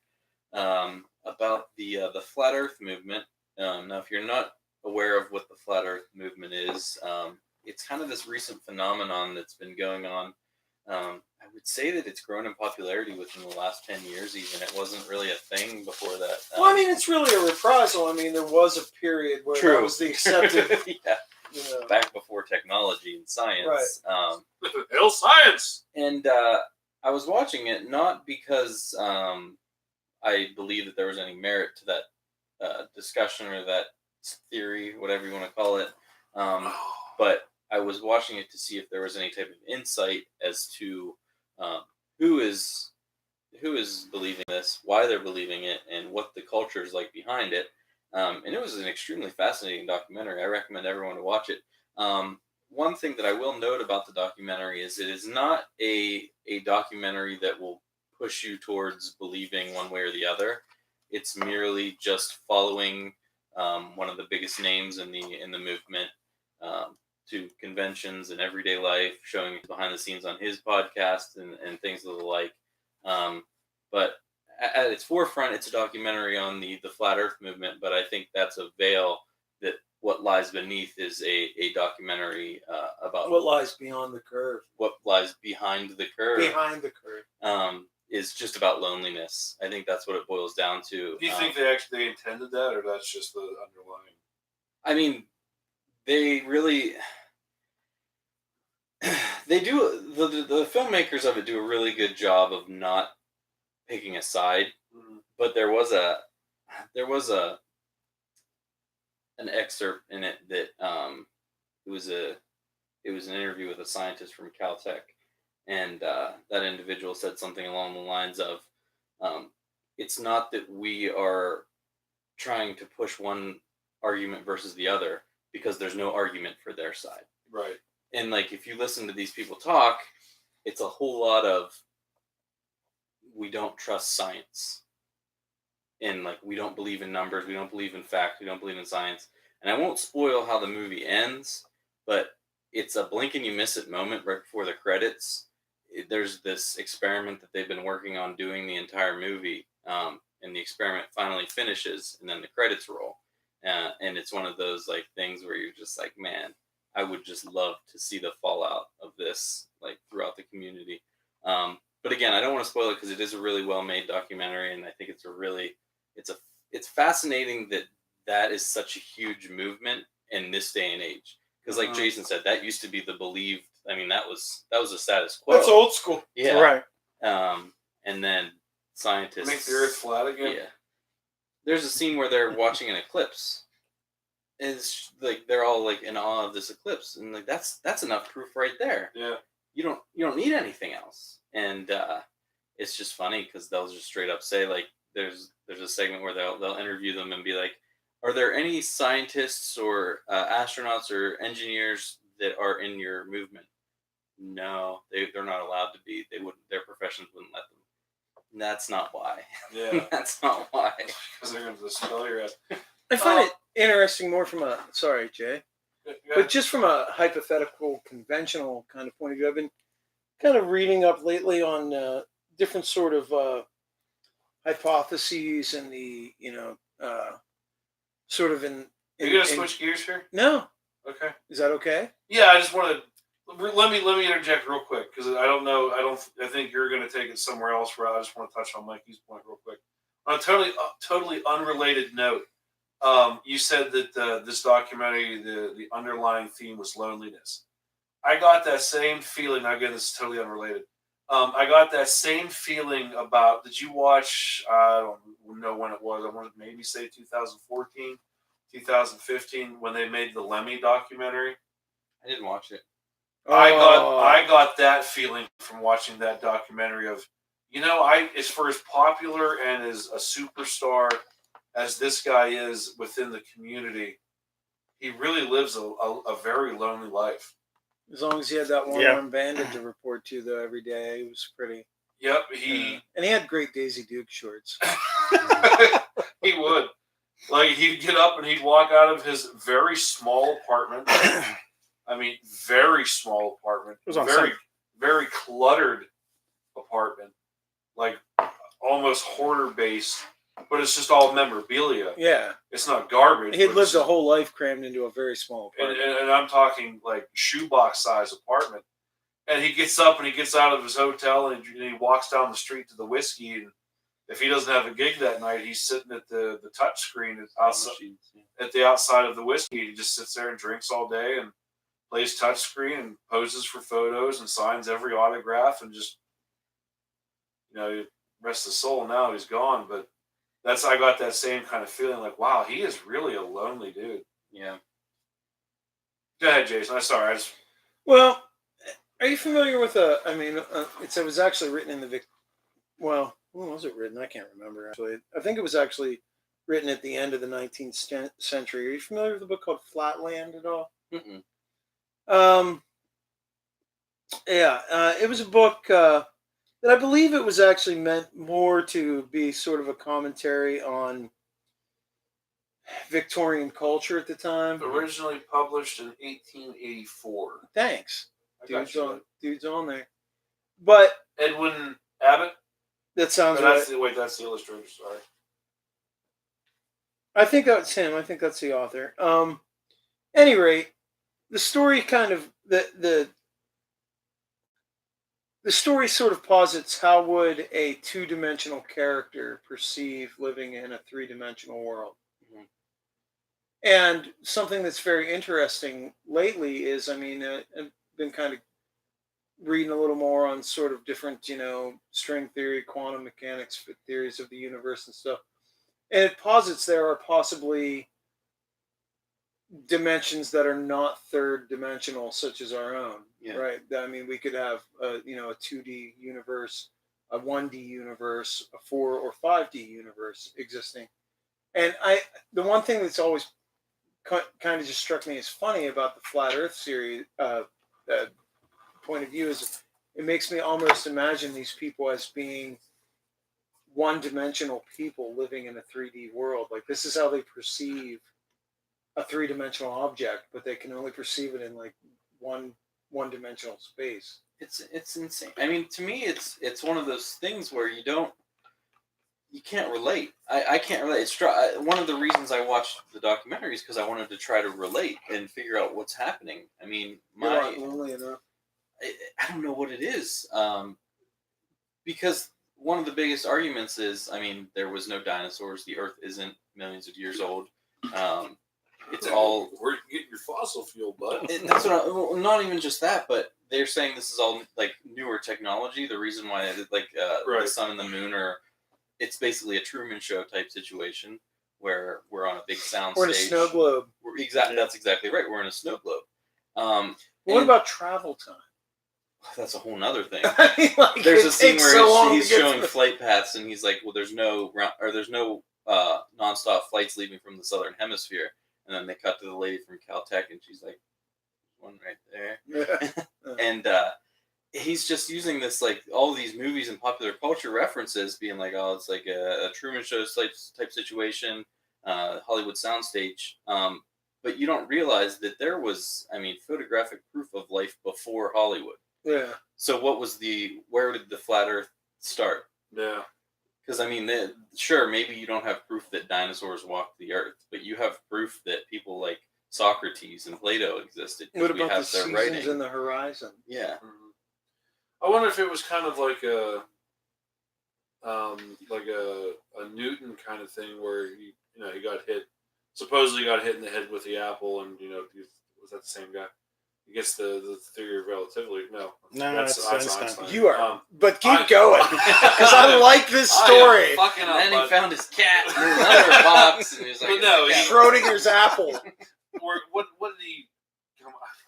about the Flat Earth movement. Now, if you're not aware of what the Flat Earth movement is, it's kind of this recent phenomenon that's been going on. I would say that it's grown in popularity within the last 10 years even. It wasn't really a thing before that. well, I mean, it's really a reprisal. I mean, there was a period where that was the accepted... yeah. Back before technology and science. Right. Hell, science! And I was watching it not because I believe that there was any merit to that discussion or that theory, whatever you want to call it, but I was watching it to see if there was any type of insight as to who is believing this, why they're believing it, and what the culture is like behind it. And it was an extremely fascinating documentary. I recommend everyone to watch it. One thing that I will note about the documentary is it is not a documentary that will push you towards believing one way or the other. It's merely just following one of the biggest names in the movement to conventions and everyday life, showing behind the scenes on his podcast and things of the like. But at its forefront, it's a documentary on the flat Earth movement. But I think that's a veil that what lies beneath is a documentary about What lies beyond the curve? what lies behind the curve. Behind the curve. Is just about loneliness. I think that's what it boils down to. Do you think they intended that, or that's just the underlying? I mean, they really they do the filmmakers of it do a really good job of not picking a side. Mm-hmm. But there was an excerpt in it that it was an interview with a scientist from Caltech, and that individual said something along the lines of, "It's not that we are trying to push one argument versus the other, because there's no argument for their side." Right. And like, if you listen to these people talk, it's a whole lot of, we don't trust science, and like, we don't believe in numbers, we don't believe in fact, we don't believe in science. And I won't spoil how the movie ends, but it's a blink and you miss it moment right before the credits. There's this experiment that they've been working on doing the entire movie, and the experiment finally finishes, and then the credits roll, and it's one of those like things where you're just like, man, I would just love to see the fallout of this like throughout the community. But again, I don't want to spoil it because it is a really well-made documentary, and I think it's fascinating that is such a huge movement in this day and age. Because like Jason said, that used to be the believed. I mean, that was the status quo. That's old school. Yeah. Right. And then scientists Make the Earth flat again. Yeah. There's a scene where they're watching an eclipse. And it's like they're all like in awe of this eclipse, and like that's enough proof right there. Yeah. You don't need anything else. And it's just funny because they'll just straight up say, like, there's a segment where they'll interview them and be like, are there any scientists or astronauts or engineers that are in your movement? No, they're not allowed to be. Their professions wouldn't let them. And that's not why. Yeah. That's not why. Because they're going to spell your ass. I find it interesting more from a, sorry, Jay, but just from a hypothetical, conventional kind of point of view. I've been kind of reading up lately on different sort of hypotheses and the, sort of in Are you going to switch gears here? No. Okay. Is that okay? Yeah, I just want to let me interject real quick because I don't know. I think you're going to take it somewhere else. Where I just want to touch on Mikey's point real quick. On a totally unrelated note, you said that this documentary, the underlying theme was loneliness. I got that same feeling. Again, this is totally unrelated. I got that same feeling about. Did you watch? I don't know when it was. I want to maybe say 2014, 2015, when they made the Lemmy documentary. I didn't watch it. I got that feeling from watching that documentary of, as for as popular and as a superstar as this guy is within the community, he really lives a very lonely life. As long as he had that one-arm bandit to report to, though, every day, it was pretty. Yep, and he had great Daisy Duke shorts. He would. Like, he'd get up and he'd walk out of his very small apartment. I mean, very small apartment. It was on very, very cluttered apartment. Like, almost hoarder-based. But it's just all memorabilia. Yeah. It's not garbage. He lived a whole life crammed into a very small apartment. And I'm talking, like, shoebox-size apartment. And he gets up and he gets out of his hotel and he walks down the street to the whiskey. And if he doesn't have a gig that night, he's sitting at the touch screen at the outside of the whiskey. He just sits there and drinks all day and plays touch screen and poses for photos and signs every autograph and just, rest his soul now. He's gone. But I got that same kind of feeling like, wow, he is really a lonely dude. Yeah. Go ahead, Jason. I'm sorry. Well, are you familiar with it was actually written in the when was it written? I can't remember, actually. I think it was actually written at the end of the 19th century. Are you familiar with a book called Flatland at all? Mm-mm. It was a book that I believe it was actually meant more to be sort of a commentary on Victorian culture at the time. Originally published in 1884. Thanks. I got Dude's you. on there. But Edwin Abbott? That sounds Oh, right. that's the illustrator. Sorry. I think that's him. I think that's the author. Any rate, the story kind of the story sort of posits how would a two-dimensional character perceive living in a three-dimensional world. Mhm. And something that's very interesting lately is, I mean, I've been kind of reading a little more on sort of different, string theory, quantum mechanics theories of the universe and stuff. And it posits there are possibly dimensions that are not third dimensional, such as our own. Yeah. Right? I mean, we could have a 2D universe, a 1D universe, a 4 or 5D universe existing. And the one thing that's always kind of just struck me as funny about the flat Earth series point of view is it makes me almost imagine these people as being one-dimensional people living in a 3D world. Like, this is how they perceive a three-dimensional object, but they can only perceive it in like one-dimensional space. It's insane. I mean, to me, it's one of those things where you can't relate. I can't relate. One of the reasons I watched the documentary is because I wanted to try to relate and figure out what's happening. I mean, You're not lonely enough. I don't know what it is. Because one of the biggest arguments is, I mean, there was no dinosaurs. The Earth isn't millions of years old. It's all Where you get your fossil fuel, bud? that's what not even just that, but they're saying this is all like newer technology. The reason why the sun and the moon it's basically a Truman Show type situation where we're on a big sound We're in a stage. snow globe. That's exactly right. We're in a snow globe. What about travel time? That's a whole nother thing. I mean, like, There's a scene where he's to get showing to flight paths, and he's like, "Well, there's no nonstop flights leaving from the southern hemisphere." And then they cut to the lady from Caltech, and she's like, "One right there." Yeah. And he's just using this, like, all these movies and popular culture references, being like, "Oh, it's like a Truman Show type situation, Hollywood soundstage." But you don't realize that there was, I mean, photographic proof of life before Hollywood. Yeah. So where did the flat Earth start? Yeah. Because, I mean, sure, maybe you don't have proof that dinosaurs walked the Earth, but you have proof that people like Socrates and Plato existed. What We about have the their seasons writing. in the horizon? Yeah. I wonder if it was kind of like a Newton kind of thing where he got hit, supposedly got hit in the head with the apple, and was that the same guy? He gets the theory of relativity. No, that's Einstein. You are, but keep I- going because I like this story. Fucking up, And then he bud. found his cat in another box, and he was like, But no, "It's a cat." Schrodinger's apple. Or what did he?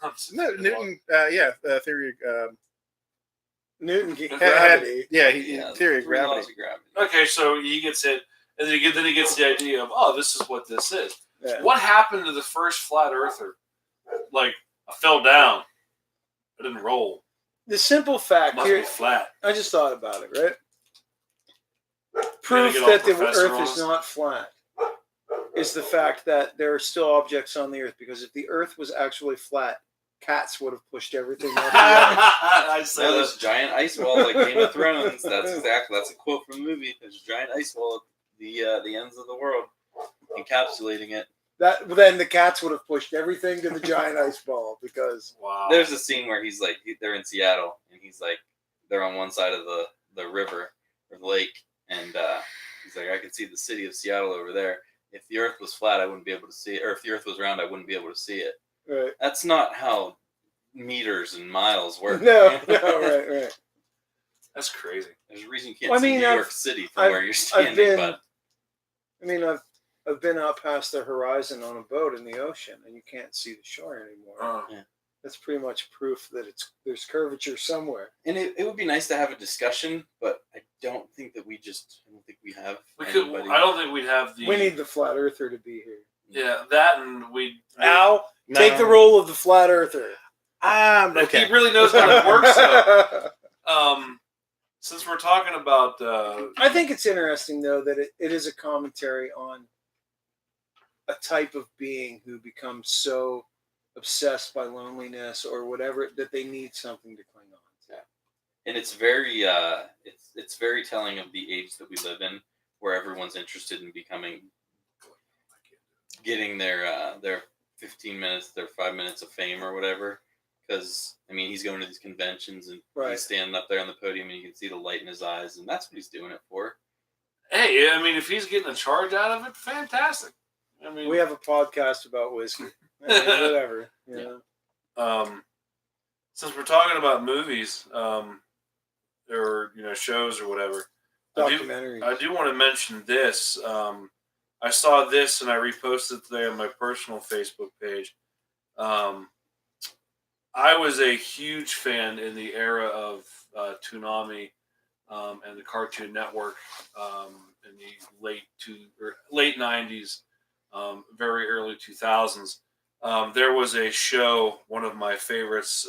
I'm No, Newton. Theory. Newton Had, gravity. theory of three laws gravity. of gravity. Okay, so he gets hit, and then he gets the idea of, oh, this is what this is. Yeah. What happened to the first flat earther? Like, I fell down. I didn't roll. The simple fact Must here, be flat. I just thought about it, right? Gonna Proof get all that the professor Earth on is us? not flat is the fact that there are still objects on the Earth. Because if the Earth was actually flat, cats would have pushed everything off the Earth. I So said this giant ice wall, like Game of Thrones. That's a quote from the movie. There's a giant ice wall at the ends of the world, encapsulating it. Then the cats would have pushed everything to the giant ice ball because wow. There's a scene where he's like, they're in Seattle, and he's like, they're on one side of the river or the lake, and he's like, I can see the city of Seattle over there. If the Earth was flat, I wouldn't be able to see it, or if the Earth was round, I wouldn't be able to see it. right. That's not how meters and miles work. No, right. That's crazy. There's a reason you can't Well, I see mean, New I've- York City from where you're standing, been- but I mean, I've been out past the horizon on a boat in the ocean, and you can't see the shore anymore. That's pretty much proof that there's curvature somewhere. and it would be nice to have a discussion, but I don't think we have We could. anybody. I don't think we'd have the. We need the flat earther to be here. Yeah, that and we. Al, No. take the role of the flat earther. Okay. He really knows how it works. Though. Since we're talking about. I think it's interesting, though, that it is a commentary on a type of being who becomes so obsessed by loneliness or whatever that they need something to cling on to. and it's very it's very telling of the age that we live in, where everyone's interested in getting their 15 minutes, their 5 minutes of fame or whatever. Because I mean, he's going to these conventions and Right. he's standing up there on the podium, and you can see the light in his eyes, and that's what he's doing it for. Hey, I mean, if he's getting a charge out of it, fantastic. I mean, We have a podcast about whiskey. I mean, whatever. You know? Since we're talking about movies, or shows or whatever, Documentaries. I do want to mention this. I saw this and I reposted it today on my personal Facebook page. I was a huge fan in the era of Toonami and the Cartoon Network in the late 90s, very early 2000s. There was a show, one of my favorites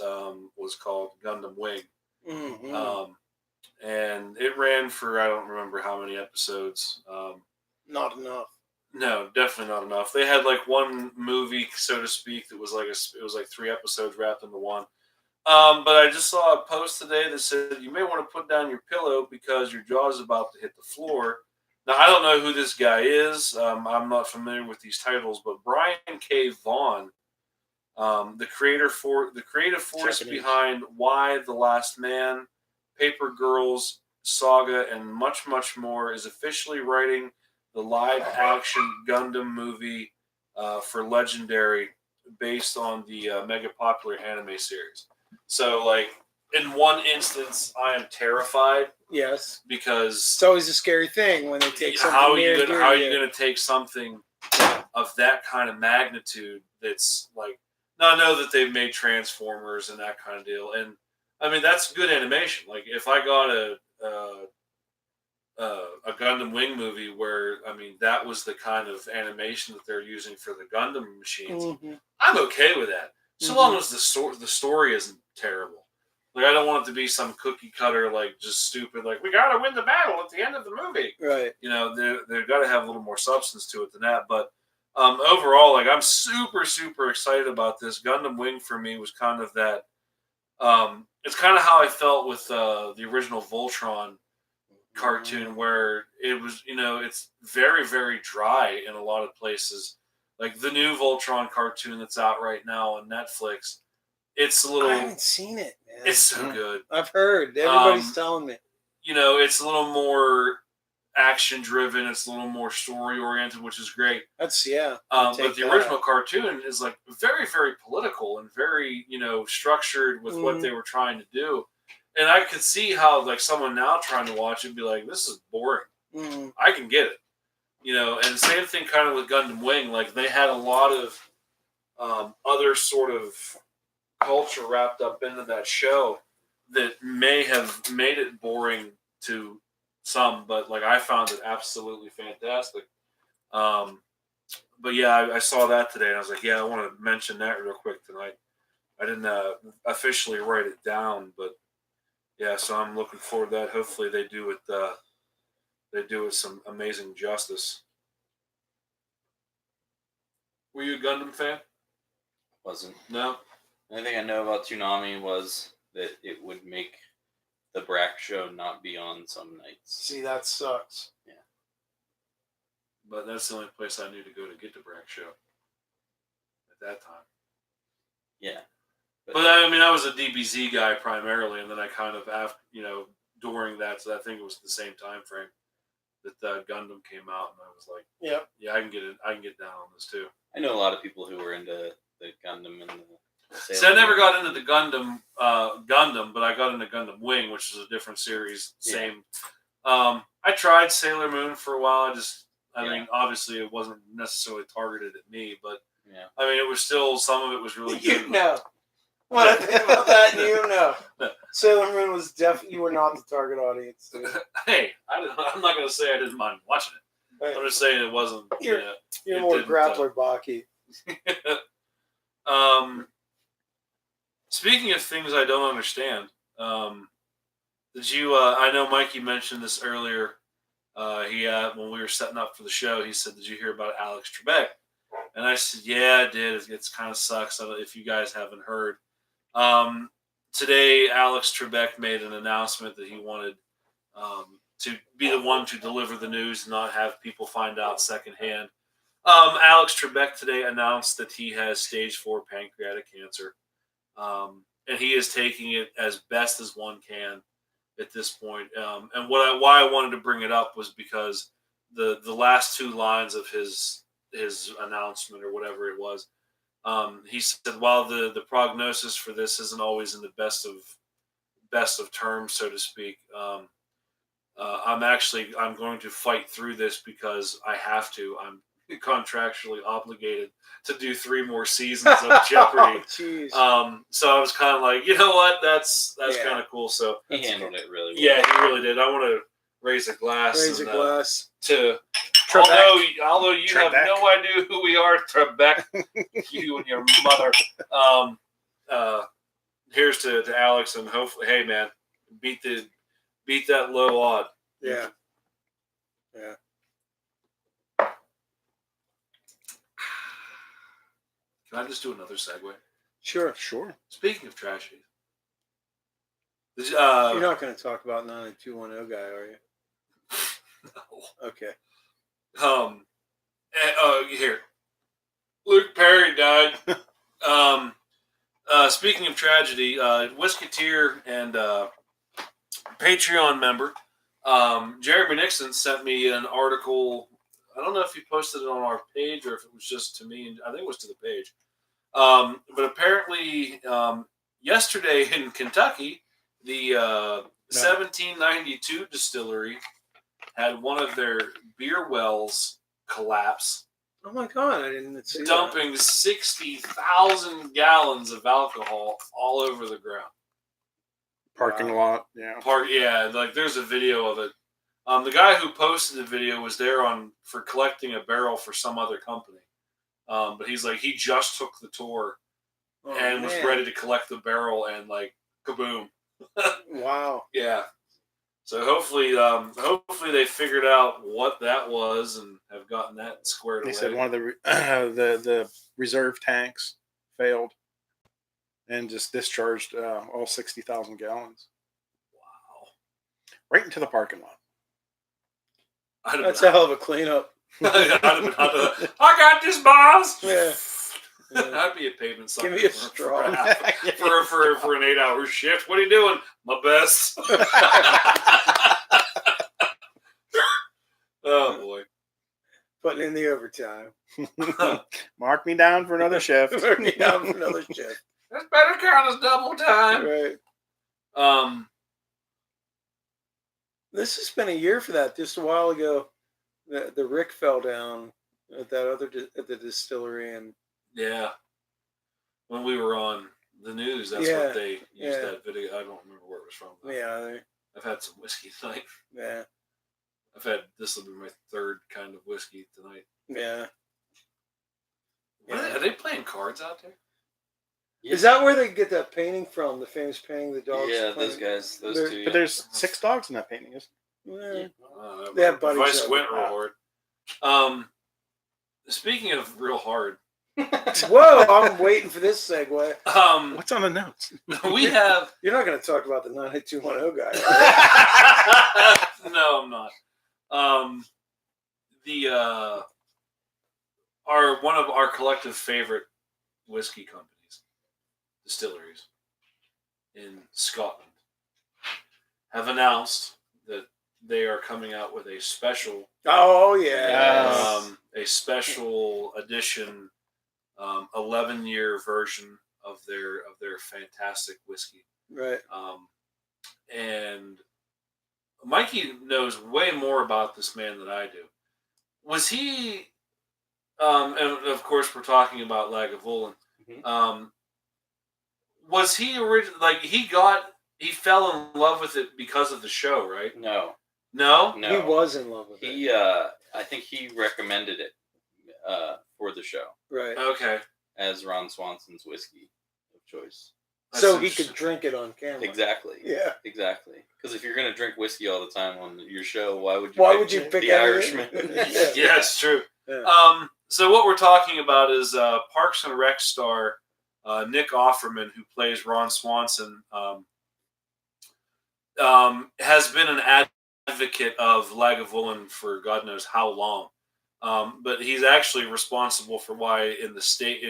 was called Gundam Wing. Mm-hmm. And it ran for, I don't remember how many episodes. Not enough. No, definitely not enough. They had like one movie, so to speak, that was like it was like 3 episodes wrapped into one. But I just saw a post today that said you may want to put down your pillow because your jaw is about to hit the floor. Now I don't know who this guy is. I'm not familiar with these titles, but Brian K. Vaughan, the creative force Japanese. behind Why the Last Man, Paper Girls, Saga, and much, much more, is officially writing the live-action Gundam movie for Legendary, based on the mega popular anime series. So, like, in one instance, I am terrified Yes. because It's always a scary thing when they take something how are near you and dear how are to you you. going to take something of that kind of magnitude that's like, now I know that they've made Transformers and that kind of deal, and I mean that's good animation. Like if I got a Gundam Wing movie where, I mean, that was the kind of animation that they're using for the Gundam machines, Mhm. I'm okay with that, so long as the story isn't terrible. Like I don't want it to be some cookie cutter, like just stupid, like we gotta win the battle at the end of the movie. Right. They've got to have a little more substance to it than that. But overall, like I'm super, super excited about this. Gundam Wing for me was kind of that. It's kind of how I felt with the original Voltron cartoon, where it was, it's very, very dry in a lot of places. Like the new Voltron cartoon that's out right now on Netflix, it's a I little, haven't seen it, man. it's so good. I've heard. Everybody's telling me. It's a little more action driven. It's a little more story oriented, which is great. That's yeah. But the original cartoon is like very, very political and very, structured with what they were trying to do. And I could see how like someone now trying to watch it be like, this is boring. I can get it. And the same thing kind of with Gundam Wing. Like they had a lot of other sort of culture wrapped up into that show that may have made it boring to some, but like I found it absolutely fantastic. But yeah, I saw that today and I was like, yeah, I want to mention that real quick tonight. I didn't officially write it down, but yeah, so I'm looking forward to that. Hopefully they do it some amazing justice. Were you a Gundam fan? Wasn't. No? The only thing I know about Toonami was that it would make the Brack show not be on some nights. See, that sucks. Yeah. But that's the only place I knew to go to get the Brack show at that time. Yeah. But I mean, I was a DBZ guy primarily, and then I kind of, during that, so I think it was the same time frame that Gundam came out, and I was like, Yep. yeah, I can get down on this too. I know a lot of people who were into the Gundam and the See, I never got into the Gundam, but I got into Gundam Wing, which is a different series. Same. I tried Sailor Moon for a while. I mean, obviously it wasn't necessarily targeted at me, but yeah. I mean, it was still, some of it was really good. You know. When I think about that, you know. Sailor Moon was you were not the target audience. Dude. Hey, I'm not going to say I didn't mind watching it. Right. I'm just saying it wasn't. You're it more didn't, grappler Baki. Speaking of things I don't understand, did you? I know Mikey mentioned this earlier. When we were setting up for the show, he said, "Did you hear about Alex Trebek?" And I said, "Yeah, I did. It kind of sucks if you guys haven't heard." today Alex Trebek made an announcement that he wanted to be the one to deliver the news and not have people find out secondhand. Alex Trebek today announced that he has stage 4 pancreatic cancer. And he is taking it as best as one can at this point. And why I wanted to bring it up was because the last 2 lines of his announcement or whatever it was, he said, while the prognosis for this isn't always in the best of terms, so to speak, I'm going to fight through this because I have to. I'm contractually obligated to do 3 more seasons of Jeopardy. So I was kind of like, you know what, that's kind of cool. So He handled it really well. yeah, he really did. I want to raise a glass. To Trebek. although you have Trebek. no idea who we are, Trebek, you and your mother. Here's to Alex, and hopefully, hey man, beat that low odd. Yeah. Can I just do another segue? Sure. Speaking of tragedy, You're not going to talk about 90210 guy, are you? no. Okay. Here, Luke Perry died. Speaking of tragedy, Whisketeer and Patreon member Jeremy Nixon sent me an article. I don't know if he posted it on our page or if it was just to me. I think it was to the page. But apparently, yesterday in Kentucky, the 1792 distillery had one of their beer wells collapse, Oh my God, I didn't see dumping 60,000 gallons of alcohol all over the ground. Parking lot. Yeah. Like there's a video of it. The guy who posted the video was there for collecting a barrel for some other company. But he's like, he just took the tour and was ready to collect the barrel, and like kaboom. Wow. Yeah. So hopefully they figured out what that was and have gotten that squared away. They said one of the reserve tanks failed and just discharged all 60,000 gallons. Wow. Right into the parking lot. That's a hell of a cleanup. I got this, boss. Yeah. I'd be a pavement sucker. Give me a straw. For an 8-hour shift. What are you doing? My best. Oh boy. Putting in the overtime. Mark me down for another shift. Putting it down for another shift. That's better count as double time. Right. This has been a year for that. Just a while ago, the Rick fell down at that at the distillery, and yeah, when we were on the news, that's what they used that video. I don't remember where it was from. Yeah, I've had some whiskey tonight. Yeah, this will be my 3rd kind of whiskey tonight. Yeah. Are they playing cards out there? Yeah. Is that where they get that painting from? The famous painting, the dogs. Yeah, playing? those guys, those They're- two. But there's 6 dogs in that painting, isn't Yeah. They They have buddies I that- squint real hard. Speaking of real hard, Whoa! I'm waiting for this segue. there? What's on the notes? we have. You're not going to talk about the 98210 guy. Right? No, I'm not. One of our collective favorite whiskey companies, distilleries in Scotland, have announced that they are coming out with a special, Oh yeah. a special edition, 11-year version of their fantastic whiskey. Right. And Mikey knows way more about this man than I do. Was he? And of course, we're talking about Lagavulin. Mm-hmm. Was he originally like he fell in love with it because of the show, right? No. No. He was in love with it. He, I think he recommended it for the show Right. Okay. as Ron Swanson's whiskey of choice. That's So he interesting. could drink it on camera. Exactly. Yeah. Exactly. Because if you're going to drink whiskey all the time on your show, why would you pick pick The out Irishman? Yeah, it's true. Yeah. So what we're talking about is Parks and Rec star Nick Offerman, who plays Ron Swanson, has been an advocate of Lagavulin for God knows how long. But he's actually responsible for why in the states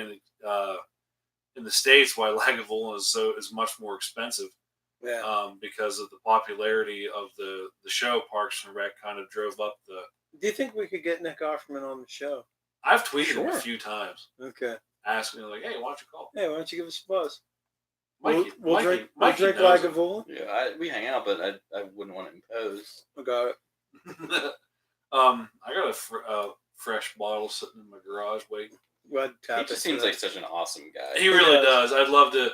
why Lagavulin is much more expensive. Yeah. Because of the popularity of the show. Parks and Rec kind of drove up the. Do you think we could get Nick Offerman on the show? I've tweeted him a Sure. few times, Okay. asking him like, "Hey, why don't you call?" Hey, why don't you give us a buzz? Mikey, We'll drink knows him. Lagavulin. Yeah, we hang out, but I wouldn't want to impose. I got it. I got a fresh bottle sitting in my garage waiting. Go ahead, tap He it just to seems that. like such an awesome guy. He really does. I'd love to.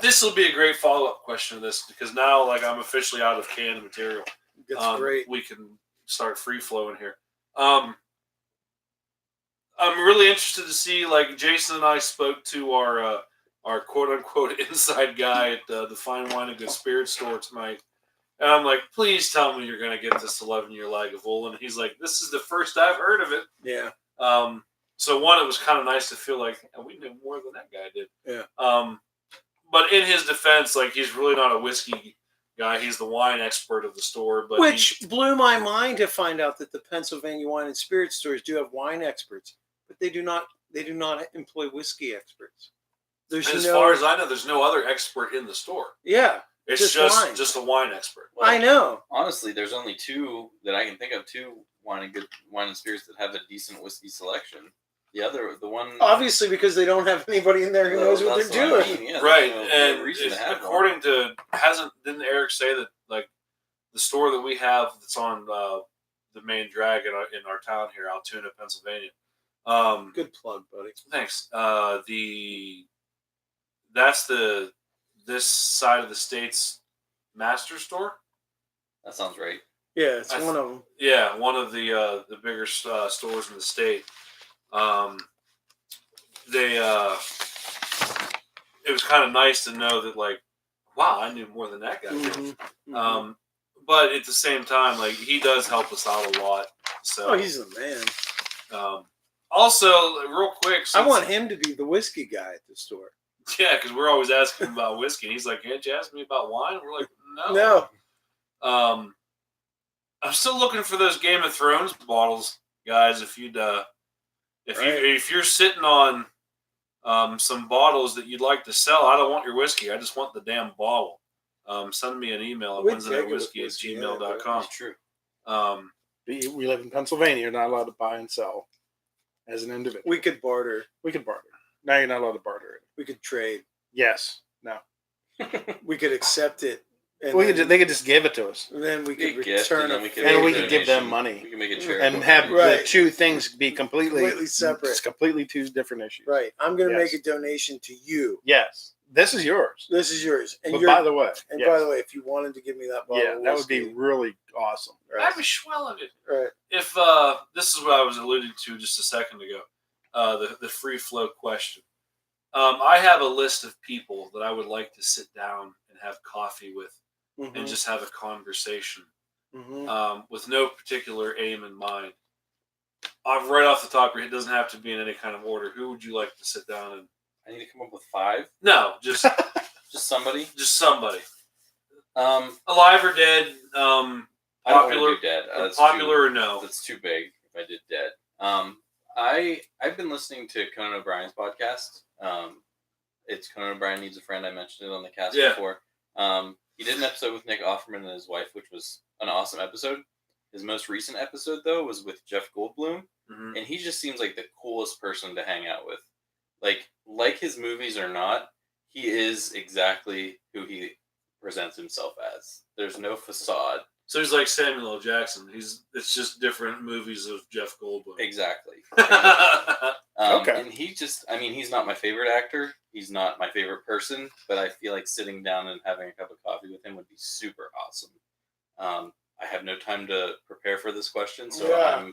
This will be a great follow-up question to this because now, like, I'm officially out of canned material. That's great. We can start free flowing here. I'm really interested to see. Like, Jason and I spoke to our quote unquote inside guy at the Fine Wine and Good Spirits store tonight, and I'm like, please tell me you're going to get this 11-year Lagavulin. And he's like, this is the first I've heard of it. Yeah. So one, it was kind of nice to feel like we knew more than that guy did. Yeah. But in his defense, like, he's really not a whiskey guy. He's the wine expert of the store. But Which blew my mind to find out that the Pennsylvania Wine and Spirit stores do have wine experts, but they do not employ whiskey experts. There's as far as I know, there's no other expert in the store. Yeah. It's wine. just a wine expert. Well, I know. Honestly, there's only two that I can think of. Two wine and spirits that have a decent whiskey selection. The one Obviously, because they don't have anybody in there who knows what that's they're doing. I mean, yeah, Right, there's no reason to have according to didn't Eric say that, like, the store that we have that's on the main drag in our town here, Altoona, Pennsylvania. Good plug, buddy. Thanks. That's this side of the state's master store. That sounds right. Yeah, it's one of them. Yeah, one of the bigger stores in the state. It was kind of nice to know that, like, wow, I knew more than that guy did. Mm-hmm. But at the same time, like, he does help us out a lot. So, he's the man. also, real quick, I want him to be the whiskey guy at the store. Yeah, because we're always asking him about whiskey. And he's like, "Can't you ask me about wine?" We're like, "No." I'm still looking for those Game of Thrones bottles, guys. If you're sitting on some bottles that you'd like to sell, I don't want your whiskey. I just want the damn bottle. Send me an email at wednesdaynightwhiskey@gmail.com. It's true. We live in Pennsylvania. You're not allowed to buy and sell as an individual. We could barter. We could barter. Now you're not allowed to barter it. We could trade. Yes. No. We could accept it. And They could just give it to us. and then we could Big gift, return and then it. we could And we make a could give them donation. money. We can make a And charitable And have Right. the two things be completely separate. It's completely two different issues. Right. I'm going to Yes. make a donation to you. Yes. This is yours. This is yours. And But you're, by the way, and yes. by the way, if you wanted to give me that bottle, yeah, of that would be whiskey, really awesome. I'd be swell of it. right. If this is what I was alluding to just a second ago, the free flow question. I have a list of people that I would like to sit down and have coffee with Mm-hmm. and just have a conversation Mm-hmm. with no particular aim in mind. Right off the top of your head, it doesn't have to be in any kind of order. Who would you like to sit down and? I need to come up with 5. No, just Just somebody. just somebody, I alive or dead. don't Popular, want to do dead. That's popular or too, no? That's too big if I did dead. I've been listening to Conan O'Brien's podcast. It's Conan O'Brien Needs a Friend. I mentioned it on the cast Yeah. before. He did an episode with Nick Offerman and his wife, which was an awesome episode. His most recent episode, though, was with Jeff Goldblum, Mhm. and he just seems like the coolest person to hang out with. Like his movies or not, he is exactly who he presents himself as. There's no facade. So he's like Samuel L. Jackson. It's just different movies of Jeff Goldblum. Exactly. Okay. And he's not my favorite actor. He's not my favorite person, but I feel like sitting down and having a cup of coffee with him would be super awesome. I have no time to prepare for this question, so Yeah.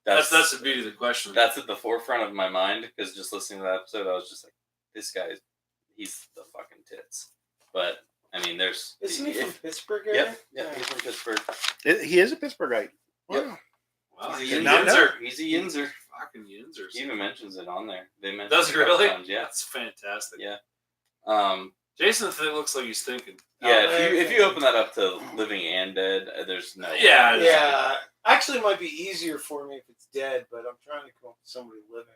That's the beauty of the question. that's at the forefront of my mind, because just listening to that episode, I was just like, this guy, he's the fucking tits. But I mean, Isn't he from Pittsburgh area? Yep, he's from Pittsburgh. He is a Pittsburghite. Yep. Wow. wow, He's he's a a not Yinzer. He's a Yinzer. fucking Yinzers. He even mentions it on there. They mention Does it he a couple really? times, yeah. That's fantastic. Yeah. Jason looks like he's thinking. Yeah, if you open that up to living and dead, there's no. Yeah, Yeah. Actually, it might be easier for me if it's dead, but I'm trying to come up with somebody living.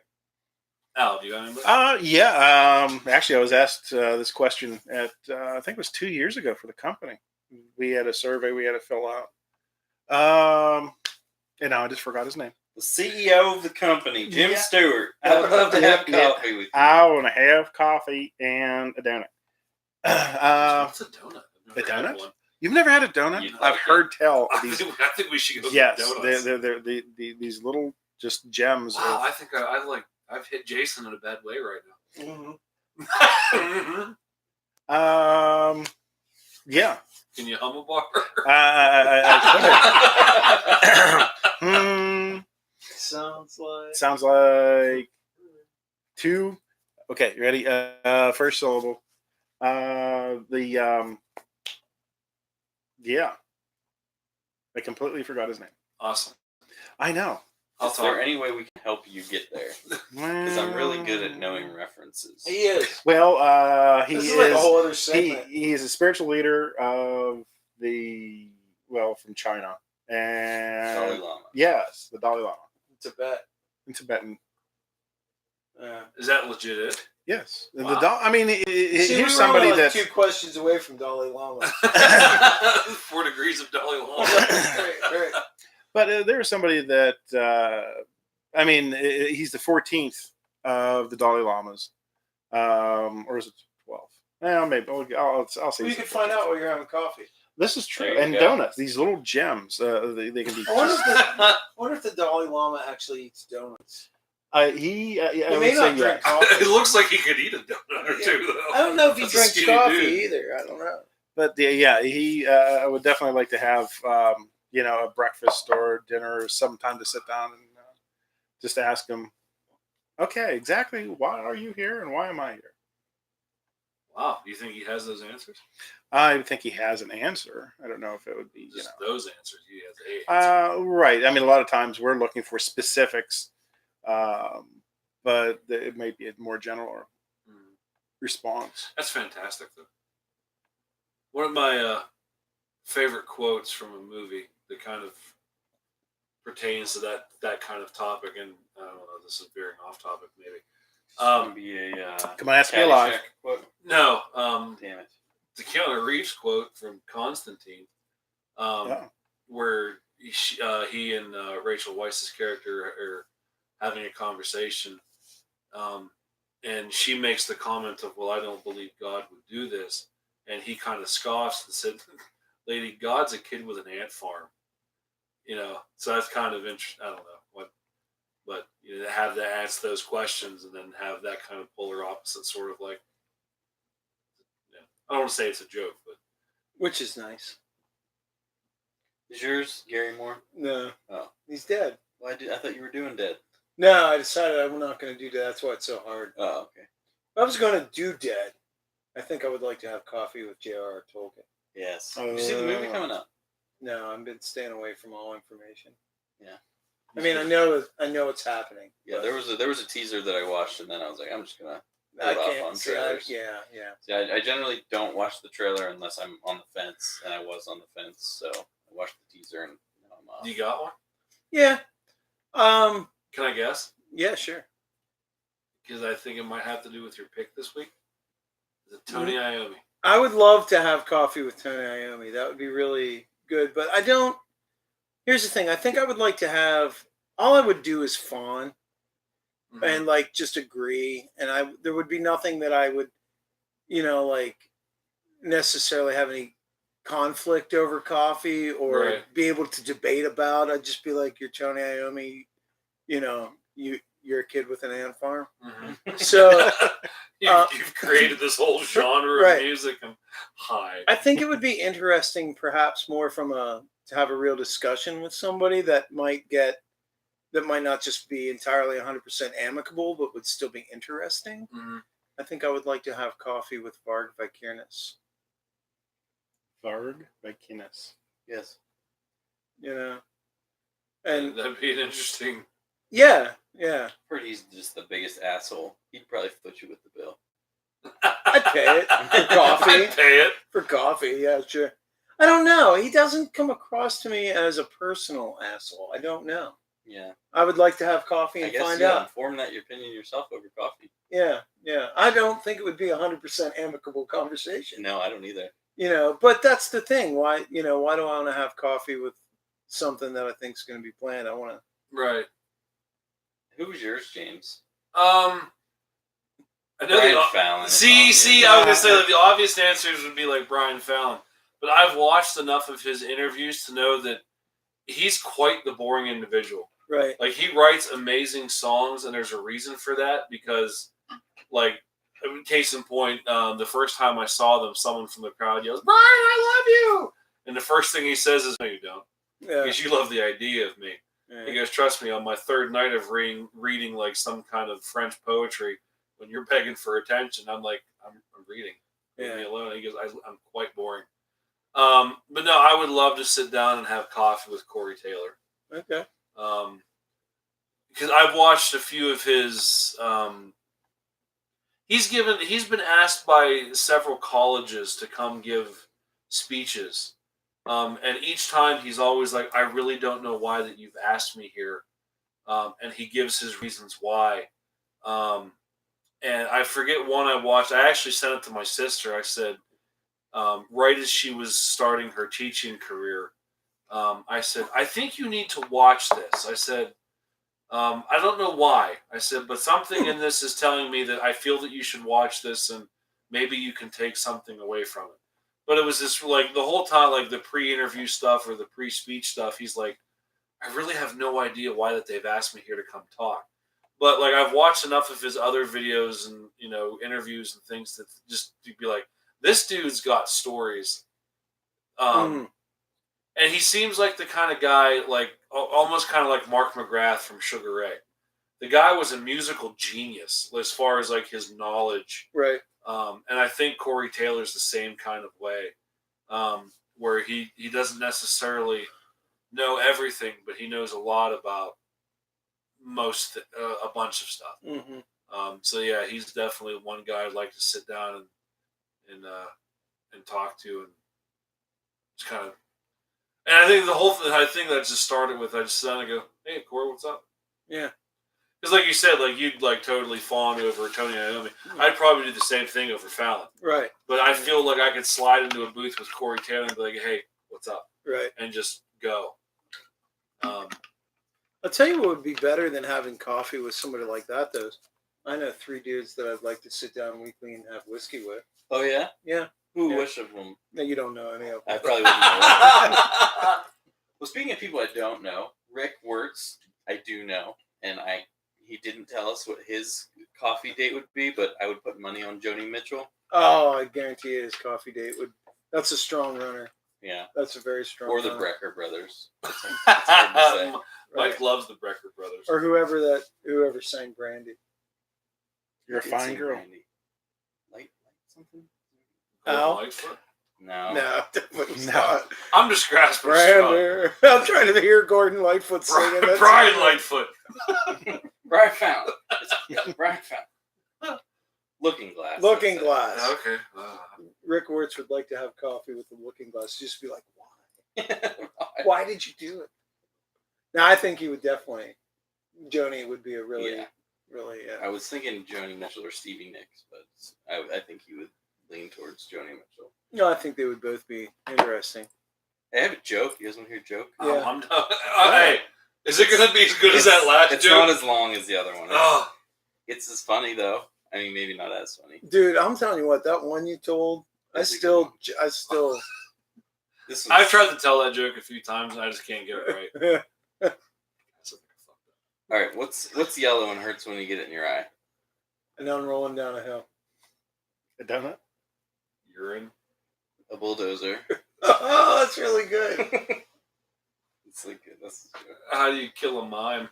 Al, do you got anybody? Yeah. Actually, I was asked this question at I think it was 2 years ago for the company. We had a survey we had to fill out. And now I just forgot his name. The CEO of the company, Jim Yeah. Stewart. I would love to have Yeah. coffee with you. I want to have coffee and a donut. What's a donut? I've never a had donut? one. You've never had a donut? You'd I've like heard tell I of these. think we should go Yes, get donuts. they're these little just gems. Wow, of- I think I've hit Jason in a bad way right Mm-hmm. now. Yeah. Can you hum a bar? Sounds like. Sounds like two. Okay, you ready? First syllable. Yeah. I completely forgot his name. Awesome. I know. I'll Is there talk. any way we can help you get there? Because I'm really good at knowing references. He is. Well, he This is. is like a whole other segment. He is a spiritual leader of from China, Dalai and Lama. yes, the Dalai Lama Tibet. in Tibetan. Is that legit it? Yes, Wow. See, here's we somebody were only like that's 2 questions away from Dalai Lama. 4 degrees of Dalai Lama. Right. But there's somebody that he's the 14th of the Dalai Lamas, or is it 12? Well, maybe I'll say. Well, you it's can the find 14th. out while you're having coffee. This is true, There you and go. donuts. These little gems. They can be. I wonder if the Dalai Lama actually eats donuts. He I He would may say not drink yes. coffee. It looks like he could eat a donut or two, though. I don't know if he That's a drinks skinny coffee dude. either. I don't know. But he I would definitely like to have a breakfast or dinner or some time to sit down and just ask him, okay, exactly why are you here and why am I here? Wow. Do you think he has those answers? I think he has an answer. I don't know if it would be Just those answers. He has a answer. right. I mean, a lot of times we're looking for specifics, but it may be a more general response. That's fantastic, though. One of my favorite quotes from a movie that kind of pertains to that kind of topic, and I don't know, this is veering off topic, maybe. Gonna be a Come on, ask me alive. Caddyshack quote. No, Damn it. the Keanu Reeves quote from Constantine, Yeah. where he and Rachel Weisz's character are having a conversation, and she makes the comment of, "Well, I don't believe God would do this," and he kind of scoffs and said, "Lady, God's a kid with an ant farm." So that's kind of interesting. I don't know what, but have to ask those questions and then have that kind of polar opposite sort of like. I don't want to say it's a joke, but Which is nice. Is yours Gary Moore? No. Oh. He's dead. Well, I thought you were doing dead. No, I decided I'm not going to do that. That's why it's so hard. Oh, okay. If I was going to do dead, I think I would like to have coffee with J.R.R. Tolkien. Yes. You see the movie coming up? No, I've been staying away from all information. Yeah. I mean, I know it's happening. Yeah, there was a teaser that I watched, and then I was like, I'm just gonna I hold off can't on see. trailers. Yeah. See, I generally don't watch the trailer unless I'm on the fence, and I was on the fence, so I watched the teaser and now I'm off. you got one? Yeah. Can I guess? Yeah, sure. Because I think it might have to do with your pick this week. Is it Tony Iommi? I would love to have coffee with Tony Iommi. That would be really good. But I don't. Here's the thing. I think I would like to have. All I would do is fawn Mhm. and just agree, and there would be nothing that I would, necessarily have any conflict over coffee or Right. be able to debate about. I'd just be like, "You're Tony Iommi, you're a kid with an ant farm." Mhm. So You've created this whole genre Right. of music. And hi. I think it would be interesting, perhaps more to have a real discussion with somebody that might not just be entirely 100% amicable, but would still be interesting. Mhm. I think I would like to have coffee with Varg Vikernes. Varg Vikernes. Yes. And That'd be an interesting. yeah, Yeah, Heard he's just the biggest asshole. He'd probably foot you with the bill. I'd pay it for coffee. I'd pay it. For coffee, yeah, sure. I don't know. He doesn't come across to me as a personal asshole. I don't know. Yeah. I would like to have coffee I and guess find you out. form that your opinion yourself over coffee. Yeah, yeah. I don't think it would be 100% amicable conversation. No, I don't either. But that's the thing. Why do I want to have coffee with something that I think is going to be planned? I want to. Right. Who was yours, James? I know Brian Fallon. See, I was gonna say like, the obvious answers would be like Brian Fallon, but I've watched enough of his interviews to know that he's quite the boring individual. Right. Like he writes amazing songs, and there's a reason for that because, like, case in point, the first time I saw them, someone from the crowd yells, "Brian, I love you!" And the first thing he says is, "No, you don't, Yeah. because you love the idea of me." Yeah. He goes, "Trust me, on my third night of reading like some kind of French poetry, when you're begging for attention, I'm like, I'm reading. Leave me alone." He goes, I'm quite boring. But no, I would love to sit down and have coffee with Corey Taylor. Okay. Because I've watched a few of his. He's been asked by several colleges to come give speeches. And each time he's always like, "I really don't know why that you've asked me here." And he gives his reasons why. And I forget one I watched. I actually sent it to my sister. I said, right as she was starting her teaching career, I said, "I think you need to watch this." I said, "I don't know why." I said, "But something in this is telling me that I feel that you should watch this and maybe you can take something away from it." But it was this, like, the whole time, like the pre-interview stuff or the pre-speech stuff, he's like, "I really have no idea why that they've asked me here to come talk." But like I've watched enough of his other videos and interviews and things that just to be like, this dude's got stories. And he seems like the kind of guy, like almost kind of like Mark McGrath from Sugar Ray. The guy was a musical genius as far as like his knowledge. Right. And I think Corey Taylor's the same kind of way, where he doesn't necessarily know everything, but he knows a lot about a bunch of stuff. Mm-hmm. So yeah, he's definitely one guy I'd like to sit down and talk to, and just kind of. And I think the whole thing, I think that just started with, I just sat down and go, "Hey, Corey, what's up?" Yeah. Because like you said, like you'd like totally fawn over Tony Iommi. I'd probably do the same thing over Fallon. Right. But I feel like I could slide into a booth with Corey Taylor and be like, "Hey, what's up?" Right. And just go. I'll tell you what would be better than having coffee with somebody like that, though. I know 3 dudes that I'd like to sit down weekly and have whiskey with. Oh, yeah? Yeah. Who? Which of them? No, you don't know any of them. I probably wouldn't know. Well, speaking of people I don't know, Rick Wirtz, I do know. And he didn't tell us what his coffee date would be, but I would put money on Joni Mitchell. Oh, I guarantee his coffee date would. That's a strong runner. Yeah. That's a very strong Or the runner. Brecker brothers. That's hard to say. Mike loves the Brecker brothers. Or whoever sang Brandy. You're a fine girl. Light something? Al? Lightfoot? No. No, definitely No. not. I'm just grasping at straw. Brander. I'm trying to hear Gordon Lightfoot singing. That's Brian it. Lightfoot. Brian Fallon. Brian Fallon. Looking Glass. Looking that's it. Glass. Okay. Rick Wirtz would like to have coffee with the Looking Glass. Just be like, why? Why did you do it? Now, I think he would definitely. Joni would be a really. I was thinking Joni Mitchell or Stevie Nicks, but I think he would lean towards Joni Mitchell. No, I think they would both be interesting. I have a joke. You guys want to hear a joke? Yeah. I'm done. Hey, is it going to be as good as that last It's joke? not as long as the other one. Oh. It's as funny, though. I mean, maybe not as funny. Dude, I'm telling you what, that one you told, I That's a still. This was, I've tried to tell that joke a few times, and I just can't get it right. All right, what's yellow and hurts when you get it in your eye? And now I'm rolling down a hill. A donut? Urine. A bulldozer. Oh, that's really good. It's like this. How do you kill a mime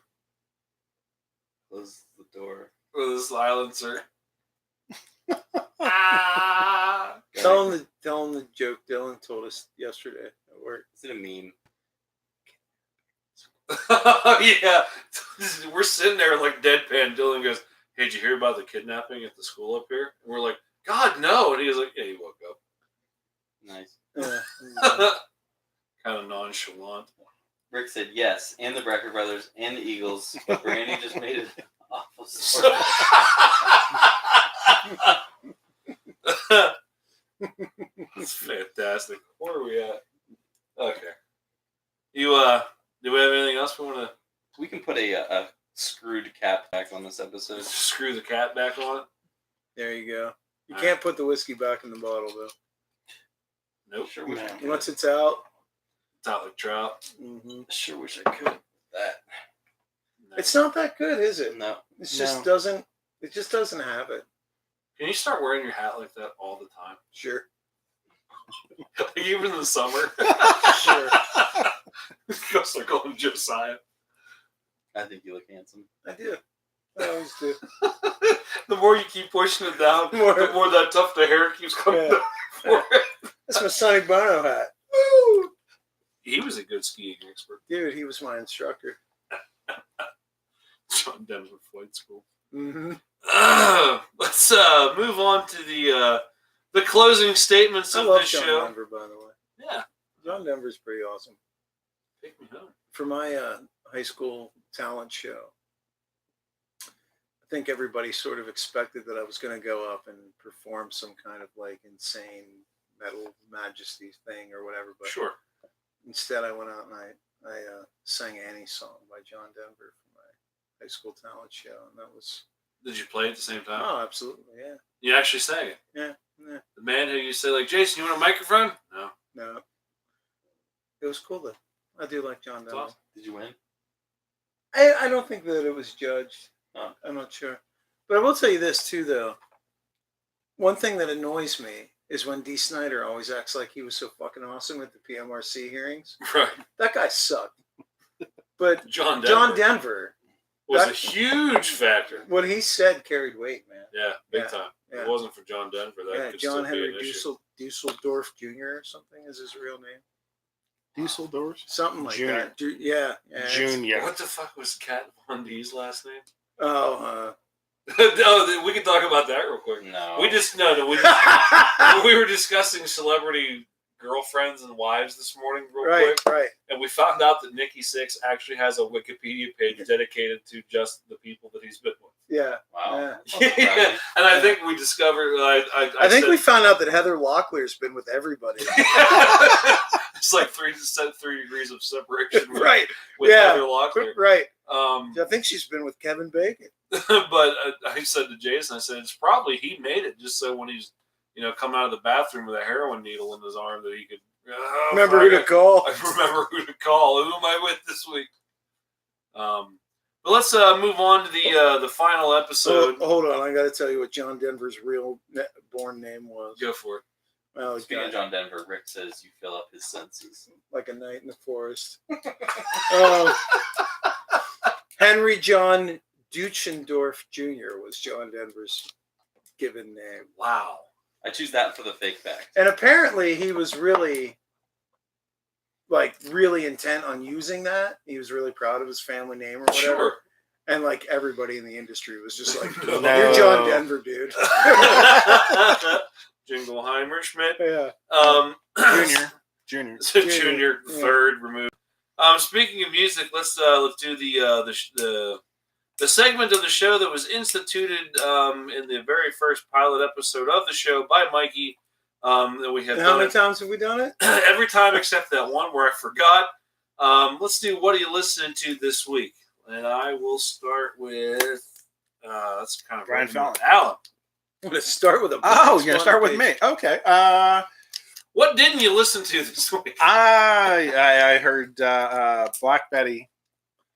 Close the door. with a silencer? Tell him the joke Dylan told us yesterday at work. Is it a meme? Yeah. We're sitting there like deadpan. Dylan goes, "Hey, did you hear about the kidnapping at the school up here?" And we're like, "God, no." And he was like, "Yeah, he woke up." Nice. Yeah. Kind of nonchalant. Rick said yes, and the Brecker brothers and the Eagles, but Brandy just made it awful story. That's fantastic. Where are we at? Okay. You do we have anything else we want to We can put a screwed cap back on this episode. screw the cat back on? There you go. You All can't put the whiskey back in the bottle though. Nope. Sure wish I could. Once it's out. It's out like trout. Mm-hmm. Sure wish I could. That. No. It's not that good, is it? No. It just No. doesn't. It just doesn't have it. Can you start wearing your hat like that all the time? Sure. Like even in the summer? Sure. Go start calling Josiah. I think you look handsome. I do. I always do. The more you keep pushing it down, More. the more that tuft of hair keeps coming Yeah. down for it. That's my Sonny Bono hat. Woo! He was a good skiing expert. Dude, he was my instructor. John Denver Flight School. Mm-hmm. Let's move on to the closing statements I of love this John show. Denver, by the way. Yeah, John Denver's pretty awesome. take me home. For my high school talent show, I think everybody sort of expected that I was going to go up and perform some kind of like insane metal majesty thing or whatever. But Sure. instead, I went out and I sang Annie's Song by John Denver for my high school talent show, and that was Did you play at the same time? oh, absolutely, yeah, You actually sang it. yeah. The man who you say like, Jason, you want a microphone? No. No, it was cool though. I do like John Denver. awesome. Did you win? I don't think that it was judged. Oh. I'm not sure. But I will tell you this too, though. One thing that annoys me is when Dee Snider always acts like he was so fucking awesome at the PMRC hearings. Right. That guy sucked. But John Denver John Denver, was a that- huge factor. what he said carried weight, man. Yeah, big Yeah, time. If yeah. it wasn't for John Denver, that Yeah, could John still be Henry an issue. Dusseldorf Jr. or something is his real name. Dusseldorf Something like Junior. that. Yeah. it's- Junior. What the fuck was Kat Von D's last name? Oh, Oh, we can talk about that real quick. No. We just we were discussing celebrity girlfriends and wives this morning real right, quick, right. and we found out that Nikki Sixx actually has a Wikipedia page dedicated to just the people that he's been with. Yeah. Wow. Yeah. And I think we discovered. I think we found out that Heather Locklear's been with everybody. it's like three degrees of separation. With, Right. With Yeah. Heather Locklear. Right. Um, I think she's been with Kevin Bacon. but I said to Jason, I said it's probably he made it just so when he's come out of the bathroom with a heroin needle in his arm that he could Remember who to call. I remember who to call. Who am I with this week? But let's move on to the final episode. Hold on, I got to tell you what John Denver's real born name was. Go for it. Oh, Speaking of God, John Denver, Rick says you fill up his senses. like a night in the forest. Henry John Duchendorf Jr. was John Denver's given name. Wow. I choose that for the fake fact. And apparently he was really intent on using that. He was really proud of his family name or whatever. Sure. And like everybody in the industry was just like, No. you're John Denver, dude. Jingleheimer Schmidt. Yeah. Junior. Junior Yeah. third removed. Speaking of music, let's do the segment of the show that was instituted in the very first pilot episode of the show by Mikey. That we have And how done many it times have we done it? every time except that one where I forgot. Let's do what are you listening to this week? And I will start with that's kind of Brian random. Fallon. Alan. I'm going to start with a Oh, you're gonna start with me. Okay. What didn't you listen to this week? I heard Black Betty.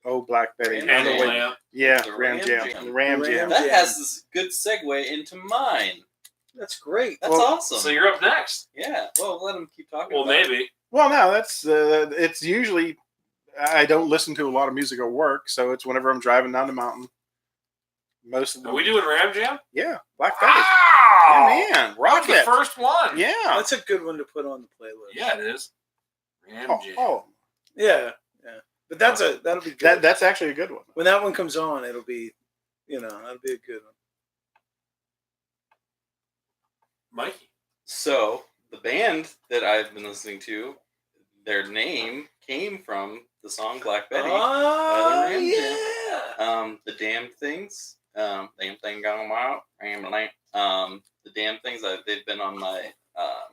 Oh, Black Betty. Ram And Jam. the lamp. Yeah, The Ram Ram Jam. Jam. Ram Jam. That Yeah. has this good segue into mine. That's great. That's Well, awesome. So you're up next. Yeah. Well, let him keep talking. Well, about it. maybe. Well, no, that's it's usually I don't listen to a lot of music at work, so it's whenever I'm driving down the mountain. Most of the Are we doing Ram Jam? yeah, Black Betty. Wow! Yeah, man, That was rock the it. first one. Yeah. That's a good one to put on the playlist. Yeah, it is. Ram Oh, Jam. oh. Yeah. But that'll be good. That's actually a good one. When that one comes on, it'll be, that'll be a good one. Mikey. So the band that I've been listening to, their name came from the song Black Betty. Oh, Ram yeah. The Damn Things. Damn Thing Gone Wild. The Damn Things. They've been on my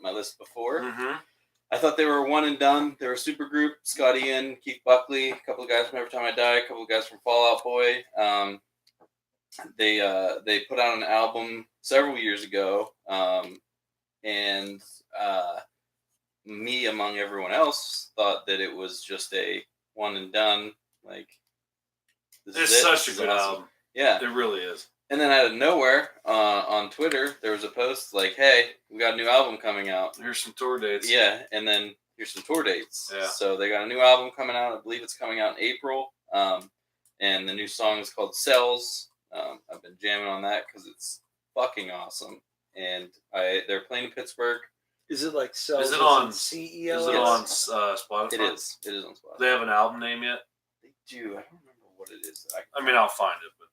my list before. Mm-hmm. I thought they were one and done. They were a super group. Scott Ian, Keith Buckley, a couple of guys from Every Time I Die, a couple of guys from Fall Out Boy. They put out an album several years ago, and me, among everyone else, thought that it was just a one and done. Like, It's such a good album. Yeah, It really is. and then out of nowhere, on Twitter, there was a post like, "Hey, we got a new album coming out." Here's some tour dates. Yeah, and then here's some tour dates. Yeah. So they got a new album coming out. I believe it's coming out in April. And the new song is called Cells. I've been jamming on that because it's fucking awesome. And they're playing in Pittsburgh. Is it like Cells? Is it on CELS? Is it on Spotify? It is. It is on Spotify. Do they have an album name yet? They do. I don't remember what it is. I mean, I'll find it. But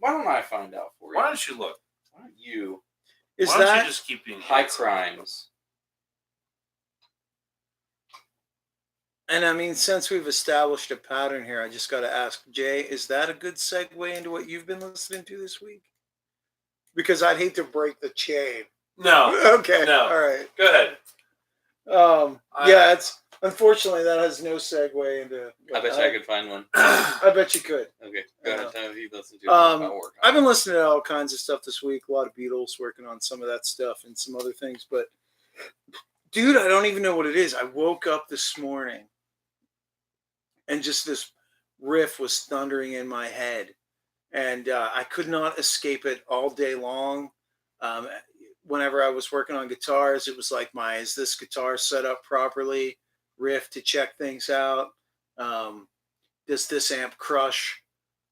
Why don't I find out for you? why don't you look? Why don't you? Is Why don't that you just keep being High handsome? Crimes. And I mean, since we've established a pattern here, I just got to ask Jay, is that a good segue into what you've been listening to this week? Because I'd hate to break the chain. No. Okay. No. All right. Go ahead. It's unfortunately that has no segue into. I bet you I could find one. I bet you could. Okay. Go ahead. Tell me if you listen to it. Work. I've been listening to all kinds of stuff this week. A lot of Beatles, working on some of that stuff and some other things. But, dude, I don't even know what it is. I woke up this morning and just this riff was thundering in my head. And I could not escape it all day long. Whenever I was working on guitars, it was like is this guitar set up properly? Riff to check things out. Does this amp crush?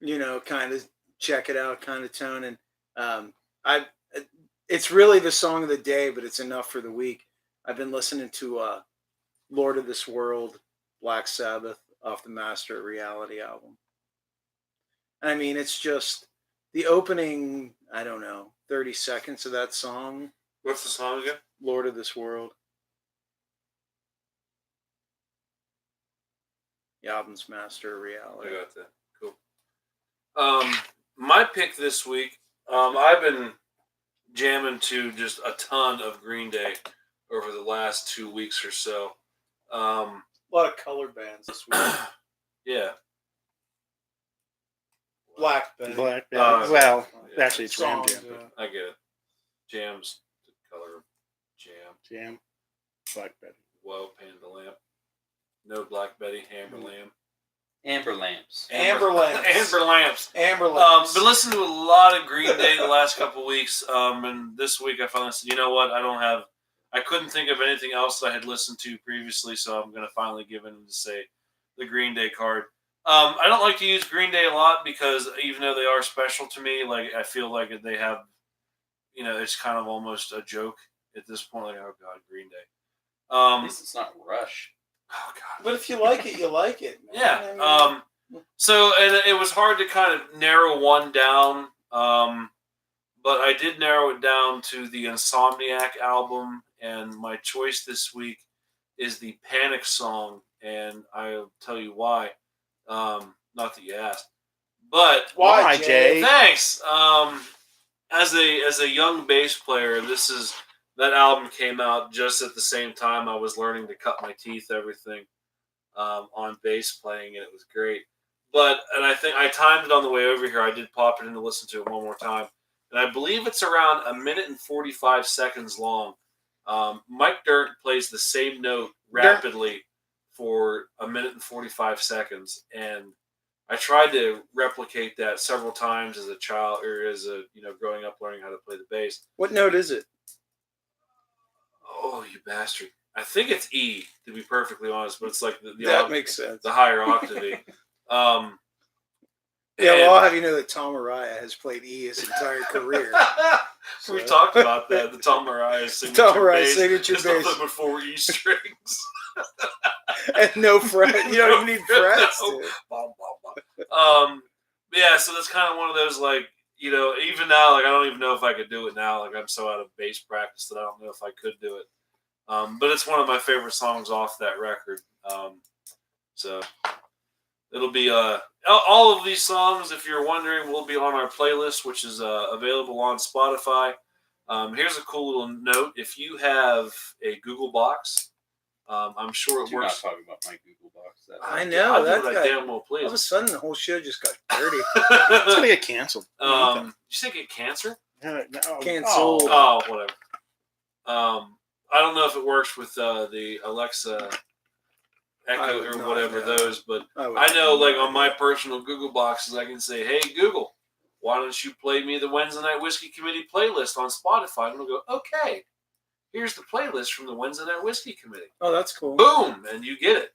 Kind of check it out kind of tone. And it's really the song of the day, but it's enough for the week. I've been listening to Lord of This World, Black Sabbath, off the Master of Reality album. I mean, it's just the opening, 30 seconds of that song. What's the song again? Lord of This World. The album's Master of I Reality. got that. Cool. My pick this week, I've been jamming to just a ton of Green Day over the last 2 weeks or so. A lot of colored bands this week. Yeah. Black Betty. Black. Yeah. Well, Yeah. actually, it's Ram Songs, Jam. I get it. Jams, the color, jam. Jam. Black Betty. Whoa, Panda Lamp. No Black Betty, Amber Lamb. Amber Lamps. Amber Lamps. Amber Lamps. Amber Lamps. Been listening to a lot of Green Day the last couple weeks, and this week I finally said, you know what? I couldn't think of anything else that I had listened to previously, so I'm going to finally give in to say the Green Day card. I don't like to use Green Day a lot because even though they are special to me, like I feel like they have, it's kind of almost a joke at this point. Like, oh God, Green Day. At least it's not Rush. Oh God. But if you like it, you like it. Man. Yeah. I mean, So, and it was hard to kind of narrow one down, but I did narrow it down to the Insomniac album, and my choice this week is the Panic song, and I'll tell you why. Not that you asked, but Why, Jay? thanks. As a young bass player, that album came out just at the same time I was learning to cut my teeth, everything, on bass playing, and it was great. And I think I timed it on the way over here. I did pop it in to listen to it one more time, and I believe it's around 1 minute and 45 seconds long. Mike Dirnt plays the same note rapidly for 1 minute and 45 seconds, and I tried to replicate that several times as a child or as growing up learning how to play the bass. what note is it? Oh, you bastard! I think it's E, to be perfectly honest, but it's like That makes sense. the higher octave. Yeah, well, I'll have you know that Tom Araya has played E his entire career. We talked about that. The Tom Araya signature Tom Araya bass signature is bass. nothing but 4 E strings. And no fret. You don't even need frets. No. Dude. Blah, blah, blah. Yeah, so that's kind of one of those, like, even now, like, I don't even know if I could do it now. Like, I'm so out of bass practice that I don't know if I could do it. But it's one of my favorite songs off that record. So it'll be all of these songs, if you're wondering, will be on our playlist, which is available on Spotify. Here's a cool little note: if you have a Google Box, I'm sure it You're not works. talking about my Google Box. I know, I that do what guy- I damn well please. All of a sudden, the whole show just got dirty. It's gonna get canceled. You say get cancer? Canceled. Oh, whatever. I don't know if it works with the Alexa I Echo would or not whatever know. those, but would- I know, like, on my personal Google boxes, I can say, "Hey Google, why don't you play me the Wednesday Night Whiskey Committee playlist on Spotify?" And it'll go, "Okay, here's the playlist from the Wednesday Night Whiskey Committee." Oh, that's cool. Boom, and you get it.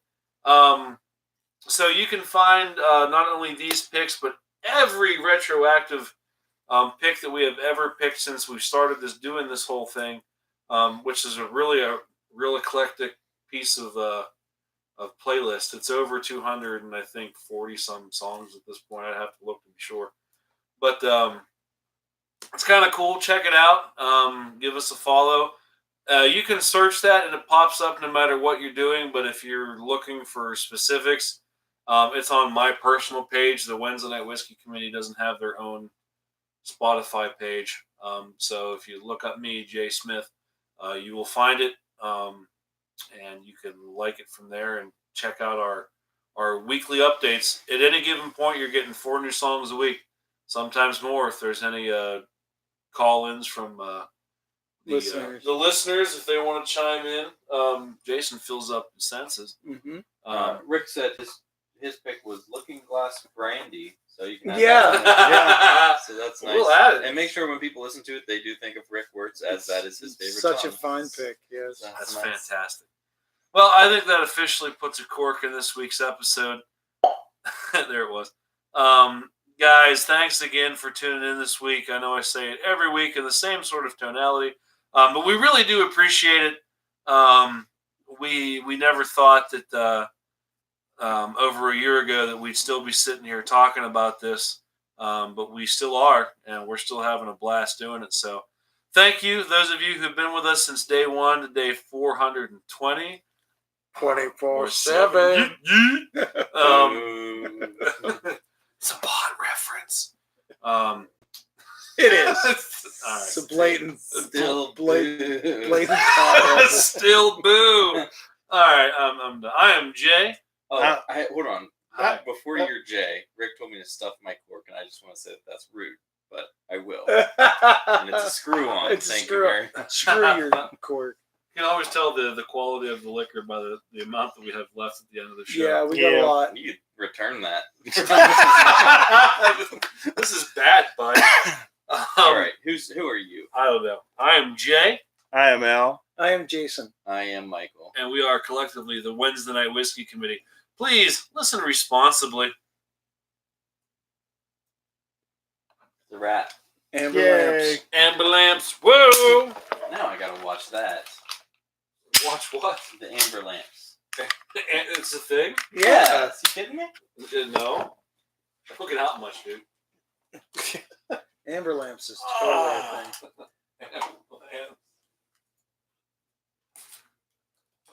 So you can find not only these picks, but every retroactive pick that we have ever picked since we started doing this whole thing, which is a real eclectic piece of playlist. It's over 200 and I think 40 some songs at this point. I'd have to look to be sure, but it's kind of cool. Check it out. Give us a follow. You can search that and it pops up no matter what you're doing. But if you're looking for specifics, it's on my personal page. The Wednesday Night Whiskey Committee doesn't have their own Spotify page. So if you look up me, Jay Smith, you will find it. And you can like it from there and check out our weekly updates. At any given point, you're getting 4 new songs a week, sometimes more if there's any call-ins from Listeners. the listeners, if they want to chime in. Jason fills up the senses. Mm-hmm. Rick said his pick was Looking Glass Brandy, so you can add Yeah. that in there. So that's nice. We'll add it. And make sure when people listen to it, they do think of Rick Wirtz as that is his favorite Such song. a fine pick. Yes. That's nice. fantastic. Well, I think that officially puts a cork in this week's episode. There it was. Guys, thanks again for tuning in this week. I know I say it every week in the same sort of tonality, but we really do appreciate it. We never thought that over a year ago that we'd still be sitting here talking about this, but we still are, and we're still having a blast doing it. So thank you, those of you who've been with us since day 1 to day 420. 24/7. It's a pod reference. It is. All right. It's a blatant, Still blatant call. Still boo. All right, I'm done. I am Jay. Oh, hold on. Huh? Before you're Jay, Rick told me to stuff my cork, and I just want to say that's rude, but I will. And it's a screw on. It's a Thank screw you very much. Screw your cork. You can always tell the quality of the liquor by the amount that we have left at the end of the show. Yeah, we got Yeah. a lot. You could return that. This is bad, bud. All right, who are you? I don't know. I am Jay, I am Al. I am Jason. I am Michael. and we are collectively the Wednesday Night Whiskey Committee. Please listen responsibly. The rat. Amber Yay. Lamps. Amber lamps. Whoa! Now I gotta watch that. Watch what? The Amber Lamps. It's a thing? Yeah. Is you kidding me? No. Look at how much, dude. Amber Lamps is totally a thing.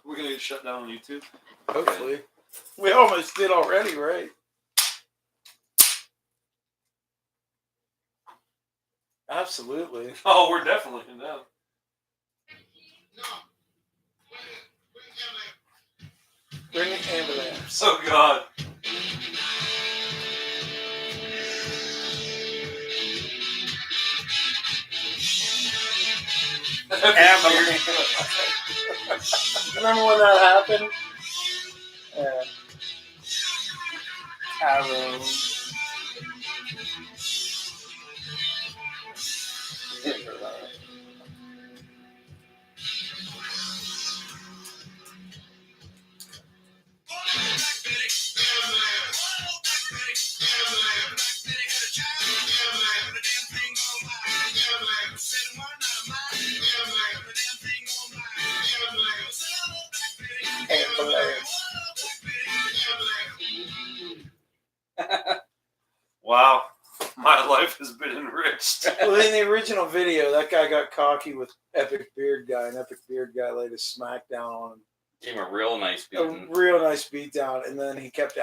We're gonna get shut down on YouTube. Hopefully. We almost did already, right? Absolutely. Oh, we're definitely in that. Bring in Amber Lamps. Oh God. Remember when that happened? Arrow. Amber Lamps. Amber life has been enriched. Well, in the original video, that guy got cocky with Epic Beard Guy, and Epic Beard Guy laid a smack down on him. Gave him a real nice A beating. real nice beat down, and then he kept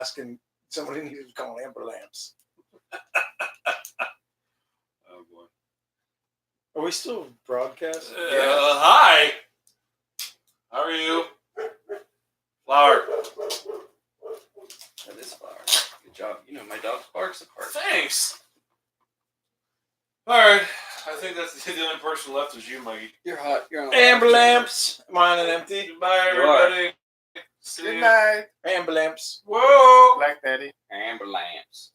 asking somebody needed to call amber lamps. Oh boy. Are we still broadcasting? Hi. How are you? Flower. That is Flower. Good job. You know, my dog barks apart. Thanks. All right. I think that's the only person left is you, Mikey. You're hot. You're on Amber lamps. Mine and empty. Goodbye, You are. everybody. See Good ya. night, Amber lamps. Whoa. Black Daddy. Amber lamps.